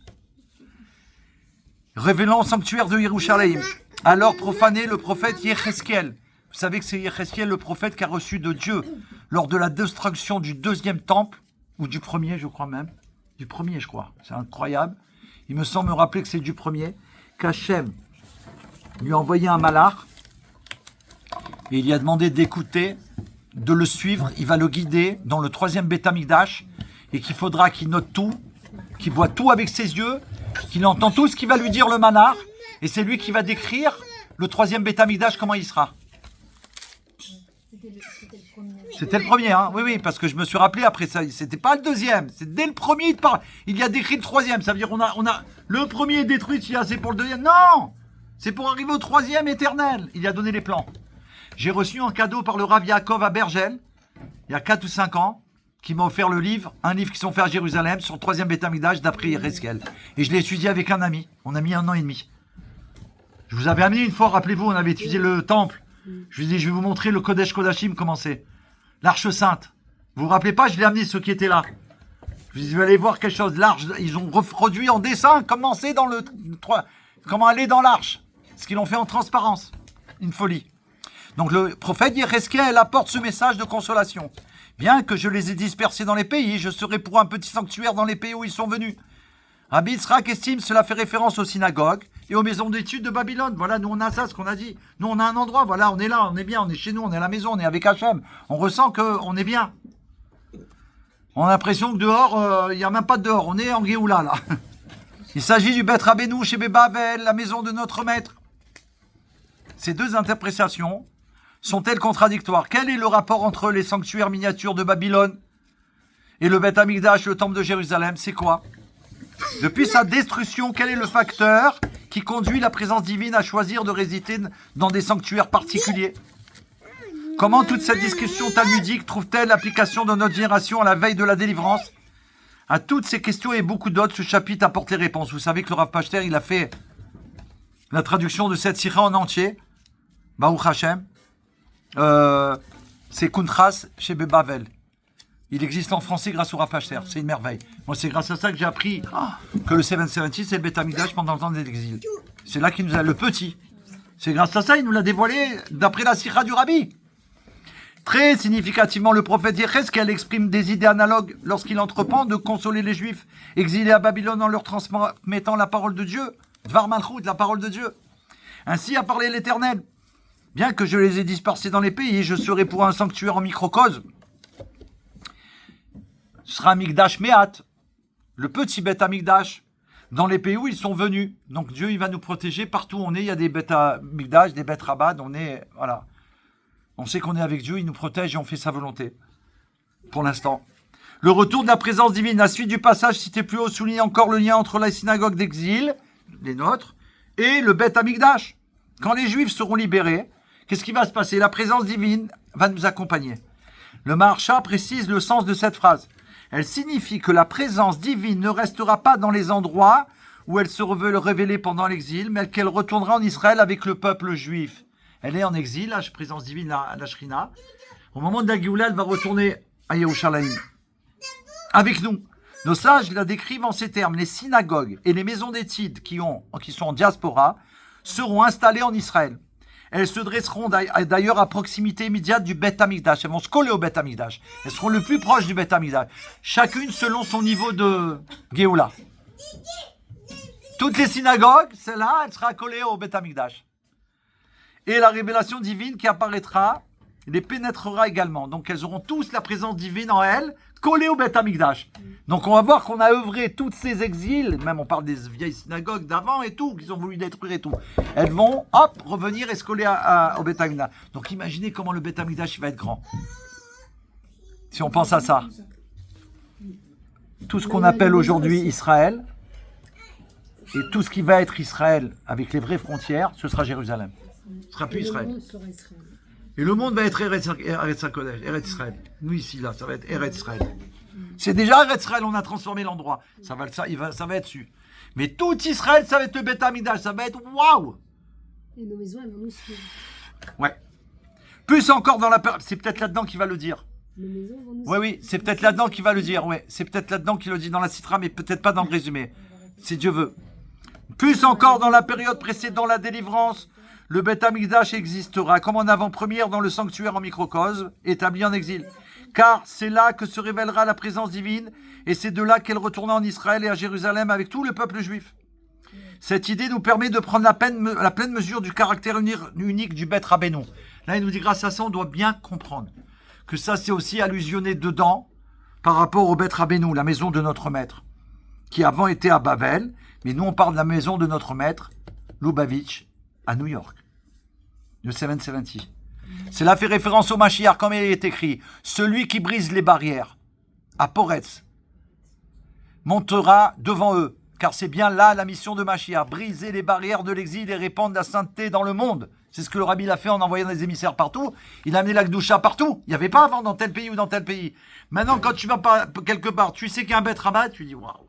Révélant au sanctuaire de Yerushalayim. Alors profané le prophète Yecheskel. Vous savez que c'est Yecheskel le prophète qui a reçu de Dieu lors de la destruction du deuxième temple, ou du premier, je crois même. Du premier, je crois. C'est incroyable. Il me semble me rappeler que c'est du premier, qu'Hachem lui a envoyé un malach et il lui a demandé d'écouter, de le suivre. Il va le guider dans le troisième Beth Amikdash et qu'il faudra qu'il note tout, qu'il voit tout avec ses yeux, qu'il entend tout ce qu'il va lui dire le malach et c'est lui qui va décrire le troisième Beth Amikdash, comment il sera. C'était le premier, hein. Oui, parce que je me suis rappelé après ça. C'était pas le deuxième. C'est dès le premier, il te parle. Il y a décrit le troisième. Ça veut dire on a le premier est détruit. Il y a c'est pour le deuxième. Non, c'est pour arriver au troisième éternel. Il a donné les plans. J'ai reçu un cadeau par le Rav Yaakov à Bergel, il y a 4 ou 5 ans, qui m'a offert le livre, un livre qui sont faits à Jérusalem sur le troisième Beth Amikdash d'après Yecheskel. Et je l'ai étudié avec un ami. On a mis 1 an et demi. Je vous avais amené une fois, rappelez-vous, on avait étudié le temple. Je lui ai dit, je vais vous montrer le Kodesh Kodashim, comment c'est. L'Arche Sainte. Vous vous rappelez pas, je l'ai amené ceux qui étaient là. Je lui ai dit, vous allez voir quelque chose. L'Arche, ils ont reproduit en dessin comment c'est dans le... Comment aller dans l'Arche. Ce qu'ils l'ont fait en transparence. Une folie. Donc le prophète Yecheskel apporte ce message de consolation. Bien que je les ai dispersés dans les pays, je serai pour un petit sanctuaire dans les pays où ils sont venus. Rabbi Yitzhak estime, cela fait référence aux synagogues et aux maisons d'études de Babylone. Voilà, nous on a ça, ce qu'on a dit. Nous on a un endroit, voilà, on est là, on est bien, on est chez nous, on est à la maison, on est avec Hachem. On ressent qu'on est bien. On a l'impression que dehors, il n'y a même pas de dehors, on est en Géoula là. Il s'agit du Beth Rabbeinu chez Bébavel, la maison de notre maître. Ces deux interprétations sont-elles contradictoires? Quel est le rapport entre les sanctuaires miniatures de Babylone et le Beth Amikdash, le temple de Jérusalem? C'est quoi? Depuis sa destruction, quel est le facteur qui conduit la présence divine à choisir de résider dans des sanctuaires particuliers? Comment toute cette discussion talmudique trouve-t-elle application dans notre génération à la veille de la délivrance? À toutes ces questions et beaucoup d'autres, ce chapitre apporte les réponses. Vous savez que le Rav Pachter, il a fait la traduction de cette sira en entier. Baruch Hashem. C'est Kuntras chez Bebavel. Il existe en français grâce au Rav Pachter. C'est une merveille. Moi, c'est grâce à ça que j'ai appris que le 770, c'est le Beth Amikdash pendant le temps de l'exil. C'est là qu'il nous a... Le petit. C'est grâce à ça, il nous l'a dévoilé d'après la sira du Rabbi. Très significativement, le prophète Yecheskel exprime des idées analogues lorsqu'il entreprend de consoler les Juifs exilés à Babylone en leur transmettant la parole de Dieu. Dvar Malchut, la parole de Dieu. Ainsi a parlé l'Éternel. Bien que je les ai dispersés dans les pays, je serai pour un sanctuaire en microcosme. Ce sera Mikdash Mehat, le petit Beth Amikdash, dans les pays où ils sont venus. Donc Dieu, il va nous protéger partout où on est. Il y a des Beth Amikdash, des Beth Rabad, on est... Voilà. On sait qu'on est avec Dieu, il nous protège et on fait sa volonté. Pour l'instant. Le retour de la présence divine, la suite du passage cité plus haut, souligne encore le lien entre la synagogue d'exil, les nôtres, et le Beth Amikdash. Quand les Juifs seront libérés, qu'est-ce qui va se passer? La présence divine va nous accompagner. Le Maharsha précise le sens de cette phrase. Elle signifie que la présence divine ne restera pas dans les endroits où elle se veut révéler pendant l'exil, mais qu'elle retournera en Israël avec le peuple juif. Elle est en exil, la présence divine, la Shrina. Au moment de la Géoula, elle va retourner à Yerushalayim. Avec nous. Nos sages la décrivent en ces termes. Les synagogues et les maisons d'études qui sont en diaspora seront installées en Israël. Elles se dresseront d'ailleurs à proximité immédiate du Beth Amikdash. Elles vont se coller au Beth Amikdash. Elles seront le plus proches du Beth Amikdash. Chacune selon son niveau de Géoula. Toutes les synagogues, celle-là, elle sera collée au Beth Amikdash. Et la révélation divine qui apparaîtra les pénétrera également. Donc elles auront tous la présence divine en elles, collée au Beth Amikdash. Donc on va voir qu'on a œuvré toutes ces exils, même on parle des vieilles synagogues d'avant et tout, qu'ils ont voulu détruire et tout. Elles vont, hop, revenir et se coller au Beth Amikdash. Donc imaginez comment le Beth Amikdash va être grand. Si on pense à ça. Tout ce qu'on appelle aujourd'hui Israël, et tout ce qui va être Israël avec les vraies frontières, ce sera Jérusalem. Ce ne sera plus Israël.
Le monde sera Israël.
Et le monde va être Eretz Israël. Nous ici, là, ça va être Eretz Israël. C'est déjà Eretz Israël, on a transformé l'endroit. Ça va être dessus. Mais tout Israël, ça va être le Beth Amikdash, ça va être waouh.
Et nos maisons, elles vont nous suivre.
Ouais. Plus encore dans la... C'est peut-être là-dedans qu'il va le dire.
Nos maisons vont nous
Oui, oui, c'est peut-être là-dedans qu'il va le dire. Ouais, c'est peut-être là-dedans qu'il le dit dans la citra, mais peut-être pas dans le résumé. Si Dieu veut. Plus encore dans la période précédant la délivrance, le Beth Amikdash existera comme en avant-première dans le sanctuaire en microcosme, établi en exil. Car c'est là que se révélera la présence divine, et c'est de là qu'elle retourna en Israël et à Jérusalem avec tout le peuple juif. Cette idée nous permet de prendre la pleine mesure du caractère unique du Beth Rabbeinu. Là, il nous dit, grâce à ça, on doit bien comprendre que ça, c'est aussi allusionné dedans par rapport au Beth Rabbeinu, la maison de notre maître, qui avant était à Bavel, mais nous, on parle de la maison de notre maître, Lubavitch, à New York, le 770. Cela fait référence au Mashiach, comme il est écrit, celui qui brise les barrières, à Poretz, montera devant eux, car c'est bien là la mission de Mashiach, briser les barrières de l'exil et répandre la sainteté dans le monde. C'est ce que le rabbi l'a fait en envoyant des émissaires partout. Il a amené la Gdoucha partout. Il n'y avait pas avant dans tel pays ou dans tel pays. Maintenant, quand tu vas quelque part, tu sais qu'il y a un Beth Rabbah, tu dis waouh.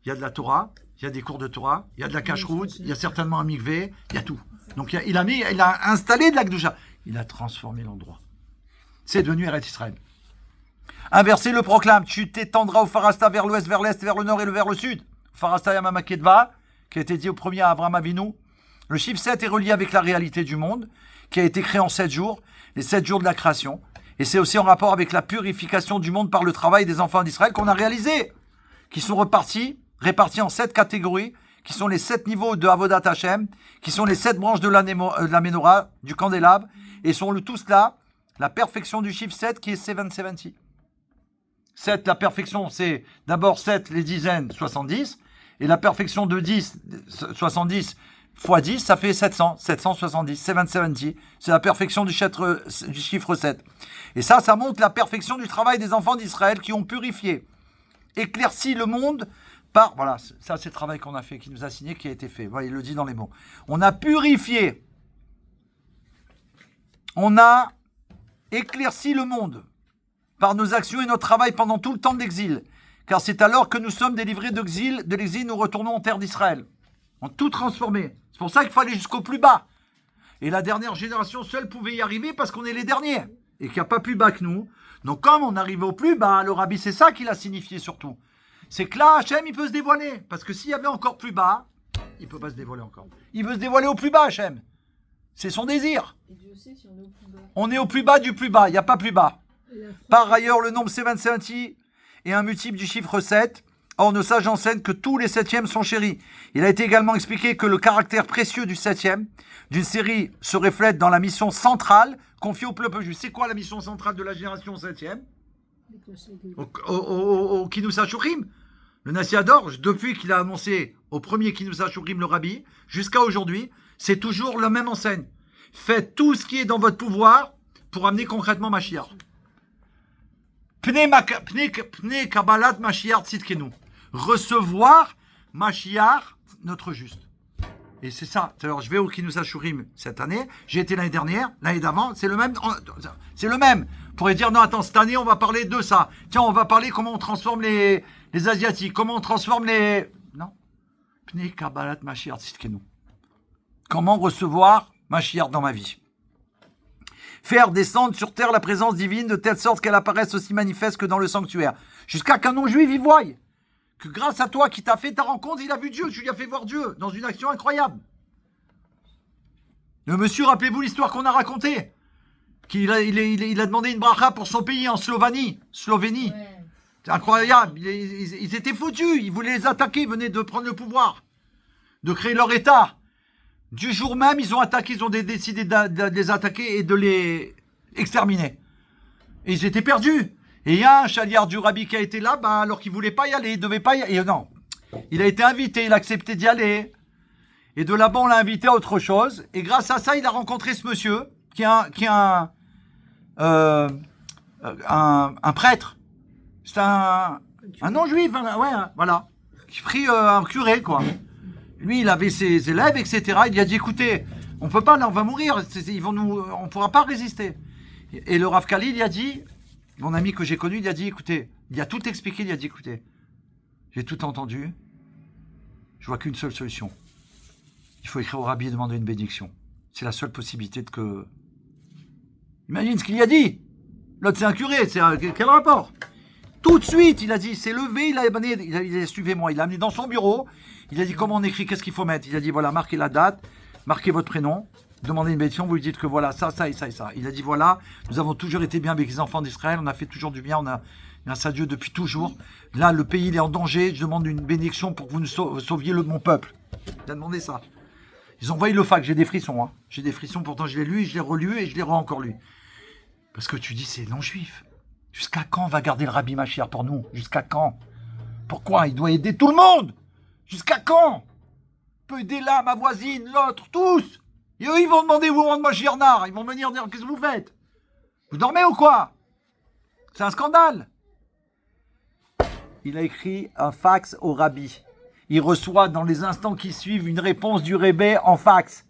Il y a de la Torah, il y a des cours de Torah, il y a de la cacheroute, il y a certainement un mikvé, il y a tout. Donc il a installé de la Gdoucha. Il a transformé l'endroit. C'est devenu Eretz Israël. Un verset le proclame, tu t'étendras au Pharasta vers l'ouest, vers l'est, vers le nord et vers le sud. Pharasta Yamama Kedva, qui a été dit au premier à Abraham Avinu. Le chiffre 7 est relié avec la réalité du monde, qui a été créé en 7 jours, les 7 jours de la création. Et c'est aussi en rapport avec la purification du monde par le travail des enfants d'Israël qu'on a réalisé, qui sont répartis en 7 catégories, qui sont les 7 niveaux de Avodat Hashem, qui sont les 7 branches de la Menorah, du candélabre, et sont tous là, la perfection du chiffre 7 qui est 770. 7, la perfection, c'est d'abord 7, les dizaines, 70, et la perfection de 10, 70 x 10, ça fait 700, 770, 770, c'est la perfection du chiffre 7. Et ça montre la perfection du travail des enfants d'Israël qui ont purifié, éclairci le monde par, voilà, ça c'est le travail qu'on a fait, qui nous a signé, qui a été fait, voilà, il le dit dans les mots. On a purifié, on a éclairci le monde par nos actions et notre travail pendant tout le temps d'exil, car c'est alors que nous sommes délivrés de l'exil, nous retournons en terre d'Israël. On a tout transformé. C'est pour ça qu'il faut aller jusqu'au plus bas. Et la dernière génération seule pouvait y arriver parce qu'on est les derniers. Et qu'il n'y a pas plus bas que nous. Donc comme on arrive au plus bas, le rabbi, c'est ça qu'il a signifié surtout. C'est que là, Hachem, il peut se dévoiler. Parce que s'il y avait encore plus bas, il ne peut pas se dévoiler encore. Il veut se dévoiler au plus bas, Hachem. C'est son désir.
Et Dieu sait si on est au plus bas.
On est au plus bas du plus bas. Il n'y a pas plus bas. Par ailleurs, le nombre 770 est un multiple du chiffre 7. Or, nos sages enseignent que tous les septièmes sont chéris. Il a été également expliqué que le caractère précieux du septième d'une série se reflète dans la mission centrale confiée au peuple juif. C'est quoi la mission centrale de la génération septième ? Au Kinous HaShurim. Le Nassi Ador, depuis qu'il a annoncé au premier Kinous HaShurim le Rabbi, jusqu'à aujourd'hui, c'est toujours la même enseigne. Faites tout ce qui est dans votre pouvoir pour amener concrètement Mashiach. Pne Kabbalat Mashiach Tzidkenu. Recevoir Mashiach, notre juste. Et c'est ça. Alors, je vais au Kinous HaShurim cette année. J'ai été l'année dernière, l'année d'avant. C'est le même. C'est le même. On pourrait dire, non, attends, cette année, on va parler de ça. Tiens, on va parler comment on transforme les Asiatiques. Comment on transforme les... Non. Pne Kabbalat Mashiach Tzidkenu. Comment recevoir Mashiach dans ma vie. Faire descendre sur terre la présence divine de telle sorte qu'elle apparaisse aussi manifeste que dans le sanctuaire. Jusqu'à qu'un non-juif y voie. Que grâce à toi qui t'a fait ta rencontre, il a vu Dieu. Tu lui as fait voir Dieu dans une action incroyable. Le monsieur, rappelez-vous l'histoire qu'on a racontée. Il a demandé une bracha pour son pays en Slovénie.
Ouais.
C'est incroyable. Ils étaient foutus. Ils voulaient les attaquer. Ils venaient de prendre le pouvoir. De créer leur État. Du jour même, ils ont attaqué, ils ont décidé de les attaquer et de les exterminer. Et ils étaient perdus. Et il y a un chaliard du rabbi qui a été là, bah, alors qu'il ne voulait pas y aller, il ne devait pas y aller. Et non, il a été invité, il a accepté d'y aller. Et de là-bas, on l'a invité à autre chose. Et grâce à ça, il a rencontré ce monsieur, qui est un prêtre. C'est un non-juif, ouais, voilà. Qui prit un curé, quoi. Lui, il avait ses élèves, etc. Il lui a dit, écoutez, on peut pas, là, on va mourir. On ne pourra pas résister. Et le Rav Khalil, il a dit, mon ami que j'ai connu, il a dit, écoutez, il a tout expliqué, il a dit, écoutez, j'ai tout entendu, je vois qu'une seule solution. Il faut écrire au rabbi et demander une bénédiction. C'est la seule possibilité de que... Imagine ce qu'il y a dit. L'autre, c'est un curé, quel rapport? Tout de suite, il a dit, il s'est levé, il a suivez-moi, il l'a amené dans son bureau, il a dit, comment on écrit, qu'est-ce qu'il faut mettre? Il a dit, voilà, marquez la date, marquez votre prénom, demandez une bénédiction, vous lui dites que voilà, ça, ça et ça et ça. Il a dit, voilà, nous avons toujours été bien avec les enfants d'Israël, on a fait toujours du bien, on a grâce à Dieu depuis toujours. Là, le pays, il est en danger, je demande une bénédiction pour que vous nous sauviez mon peuple. Il a demandé ça. Ils ont envoyé le fax, j'ai des frissons, hein. J'ai des frissons, pourtant je l'ai lu, je l'ai relu et je l'ai encore lu. Parce que tu dis, c'est non-juif. Jusqu'à quand on va garder le Rabbi Mashiach pour nous? Jusqu'à quand? Pourquoi? Il doit aider tout le monde. Jusqu'à quand? Il peut aider là, ma voisine, l'autre, tous. Et eux, ils vont demander où vous rendez Mashiach Nar. Ils vont venir dire, qu'est-ce que vous faites? Vous dormez ou quoi? C'est un scandale. Il a écrit un fax au Rabbi. Il reçoit dans les instants qui suivent une réponse du Rebbe en fax.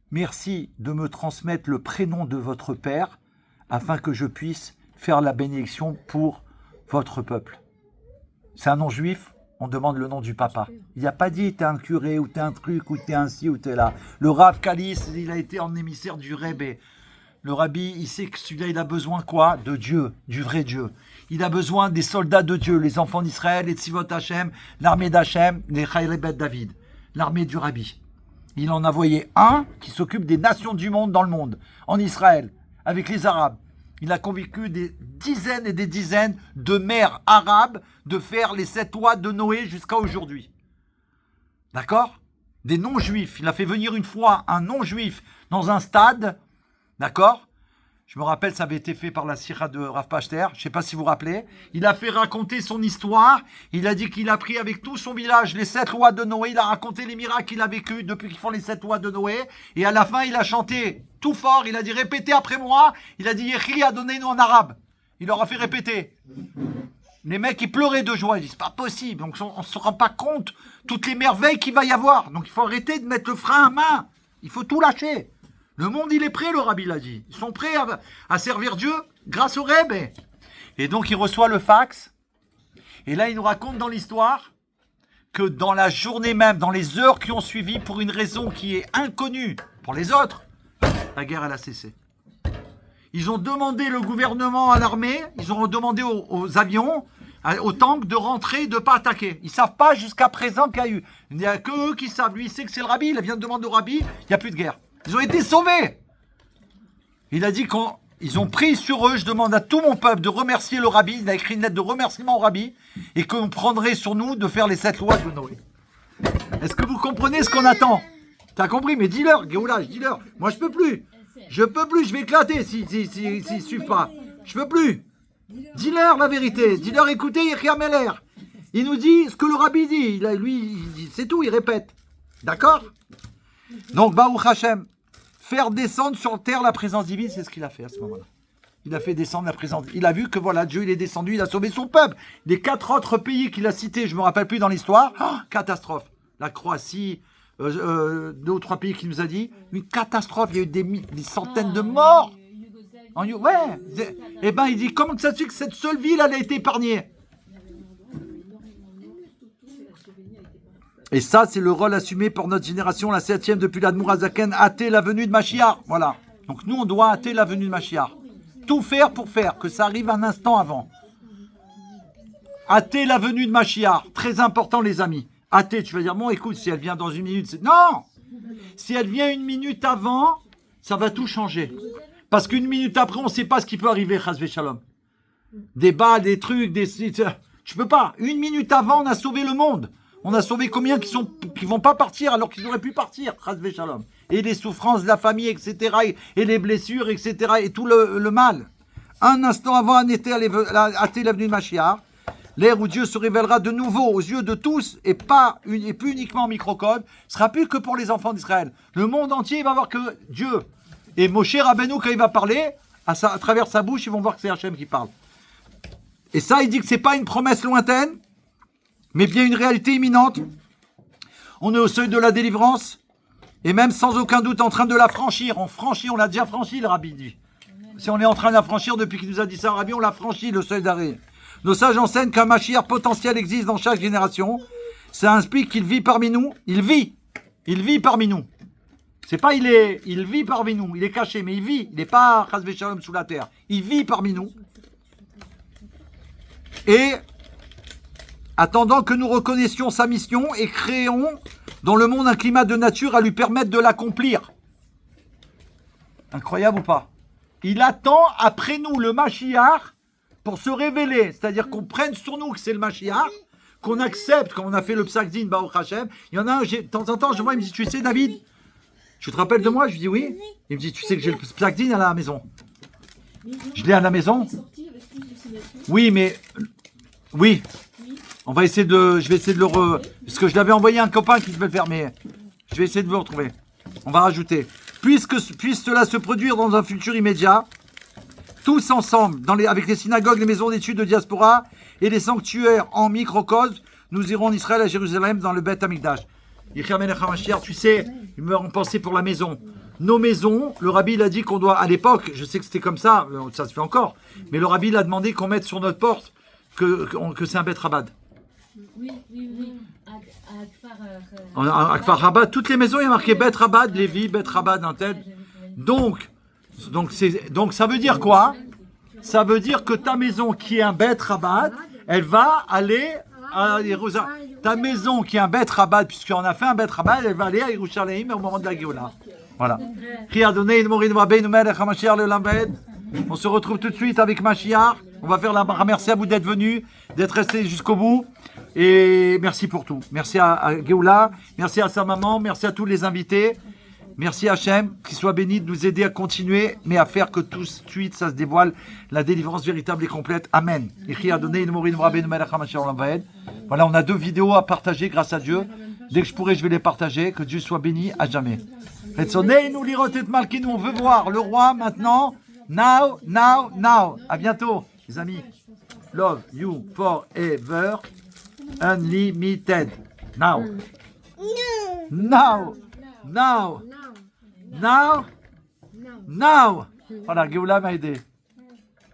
Merci de me transmettre le prénom de votre père afin que je puisse faire la bénédiction pour votre peuple. C'est un non-juif, on demande le nom du papa. Il n'a pas dit t'es un curé ou t'es un truc ou t'es un ci ou t'es là. Le Rav Kalis, il a été en émissaire du Rebbe. Le rabbi, il sait que celui-là, il a besoin quoi? De Dieu, du vrai Dieu. Il a besoin des soldats de Dieu, les enfants d'Israël, les Tzivot Hachem, l'armée d'Hachem, les Chaylebet David, l'armée du rabbi. Il en a envoyé un qui s'occupe des nations du monde dans le monde, en Israël, avec les Arabes. Il a convaincu des dizaines et des dizaines de mères arabes de faire les 7 lois de Noé jusqu'à aujourd'hui. D'accord? Des non-juifs. Il a fait venir une fois un non-juif dans un stade. D'accord? Je me rappelle, ça avait été fait par la sira de Rav Pachter. Je ne sais pas si vous vous rappelez. Il a fait raconter son histoire. Il a dit qu'il a pris avec tout son village les 7 lois de Noé. Il a raconté les miracles qu'il a vécu depuis qu'ils font les 7 lois de Noé. Et à la fin, il a chanté tout fort. Il a dit répétez après moi. Il a dit Yehi a donné nous en arabe. Il leur a fait répéter. Les mecs, ils pleuraient de joie. Ils disent c'est pas possible. Donc on ne se rend pas compte toutes les merveilles qu'il va y avoir. Donc il faut arrêter de mettre le frein à main. Il faut tout lâcher. Le monde, il est prêt, le rabbi l'a dit. Ils sont prêts à servir Dieu grâce au Rebbe. Et donc, il reçoit le fax. Et là, il nous raconte dans l'histoire que dans la journée même, dans les heures qui ont suivi, pour une raison qui est inconnue pour les autres, la guerre, elle a cessé. Ils ont demandé le gouvernement à l'armée, ils ont demandé aux avions, aux tanks de rentrer, de ne pas attaquer. Ils ne savent pas jusqu'à présent qu'il y a eu. Il n'y a que eux qui savent. Lui, il sait que c'est le rabbi, il vient de demander au rabbi, il n'y a plus de guerre. Ils ont été sauvés. Il a dit qu'ils ont pris sur eux, je demande à tout mon peuple de remercier le rabbi. Il a écrit une lettre de remerciement au rabbi et qu'on prendrait sur nous de faire les 7 lois de Noé. Est-ce que vous comprenez ce qu'on attend? T'as compris? Mais dis-leur, Géoula, dis-leur. Moi, je peux plus. Je vais éclater s'ils suivent pas. Je peux plus. Dis-leur la vérité. Dis-leur, écoutez, Yeria Meller. Il nous dit ce que le rabbi dit. Lui, c'est tout, il répète. D'accord? Donc, Baruch Hashem. Faire descendre sur terre la présence divine, c'est ce qu'il a fait à ce moment-là. Il a fait descendre la présence. Il a vu que voilà, Dieu il est descendu, il a sauvé son peuple. Les 4 autres pays qu'il a cités, je ne me rappelle plus dans l'histoire, catastrophe. La Croatie, 2 ou 3 pays qu'il nous a dit, une catastrophe, il y a eu des centaines de morts. Et ben il dit, comment que ça se fait que cette seule ville, elle a été épargnée? Et ça, c'est le rôle assumé par notre génération, la 7e depuis l'Admour Hazaken, hâter la venue de Mashiach. Voilà. Donc nous, on doit hâter la venue de Mashiach. Tout faire pour faire, que ça arrive un instant avant. Hâter la venue de Mashiach. Très important, les amis. Hâter, tu vas dire, bon, écoute, si elle vient dans 1 minute, c'est... Non! Si elle vient 1 minute avant, ça va tout changer. Parce qu'1 minute après, on ne sait pas ce qui peut arriver, Chazvé Shalom. Des balles, des trucs, des... Tu peux pas. 1 minute avant, on a sauvé le monde. On a sauvé combien qui vont pas partir alors qu'ils auraient pu partir, Chas v'Shalom. Et les souffrances de la famille, etc. Et les blessures, etc. Et tout le mal. Un instant avant Anété l'avenue de Mashiach, l'ère où Dieu se révélera de nouveau aux yeux de tous et plus uniquement en microcosme, sera plus que pour les enfants d'Israël. Le monde entier va voir que Dieu. Et Moshe Rabbeinu, quand il va parler, à travers sa bouche, ils vont voir que c'est Hachem qui parle. Et ça, il dit que c'est pas une promesse lointaine, mais bien une réalité imminente. On est au seuil de la délivrance, et même sans aucun doute en train de la franchir. On l'a déjà franchi, le Rabbi dit. Si on est en train de la franchir depuis qu'il nous a dit ça, Rabbi, on l'a franchi, le seuil d'arrêt. Nos sages enseignent qu'un Mashiach potentiel existe dans chaque génération. Ça implique qu'il vit parmi nous. Il vit parmi nous. C'est pas il vit parmi nous. Il est caché, mais il vit. Il n'est pas Chas v'Shalom sous la terre. Il vit parmi nous. Et attendant que nous reconnaissions sa mission et créons dans le monde un climat de nature à lui permettre de l'accomplir. Incroyable ou pas? Il attend après nous le Mashiach pour se révéler, c'est-à-dire qu'on prenne sur nous que c'est le Mashiach, qu'on accepte, comme on a fait le Psak Din, Baruch Hashem. Il y en a un, de temps en temps, je vois, il me dit, tu sais David, tu te rappelles de moi? Je lui dis oui. Il me dit, tu sais que j'ai le Psak Din à la maison. Je l'ai à la maison? Oui, mais... Oui. Je vais essayer de le parce que je l'avais envoyé à un copain qui devait le faire, mais je vais essayer de le retrouver. On va rajouter. Puisse cela se produire dans un futur immédiat, tous ensemble, avec les synagogues, les maisons d'études de diaspora et les sanctuaires en microcosme, nous irons en Israël, à Jérusalem, dans le Beth Amikdash. Tu sais, il me rend penser pour la maison. Nos maisons, le rabbi il a dit qu'on doit, à l'époque, je sais que c'était comme ça se fait encore, mais le rabbi il a demandé qu'on mette sur notre porte que c'est un Beth Rabad.
Oui.
À Kfar Rabad, toutes les maisons, il y a marqué Beth Rabad, Lévi, Beth Rabad, un tel. Donc ça veut dire quoi? Ça veut dire que ta maison qui est un Beth Rabad, elle va aller à Jérusalem. Ta maison qui est un Beth Rabad, puisqu'on a fait un Beth Rabad, elle va aller à Yerushalayim au moment de la Géoula. Voilà. On se retrouve tout de suite avec Mashiach. On va faire la merci à vous d'être venus, d'être restés jusqu'au bout. Et merci pour tout. Merci à Géoula, merci à sa maman, merci à tous les invités. Merci Hachem, qu'il soit béni de nous aider à continuer, mais à faire que tout de suite ça se dévoile, la délivrance véritable et complète. Amen. Voilà, on a 2 vidéos à partager grâce à Dieu. Dès que je pourrai, je vais les partager. Que Dieu soit béni à jamais. On veut voir le roi maintenant. Now. À bientôt, les amis. Love you forever. Unlimited. Now. Voilà, Géoula m'a aidé.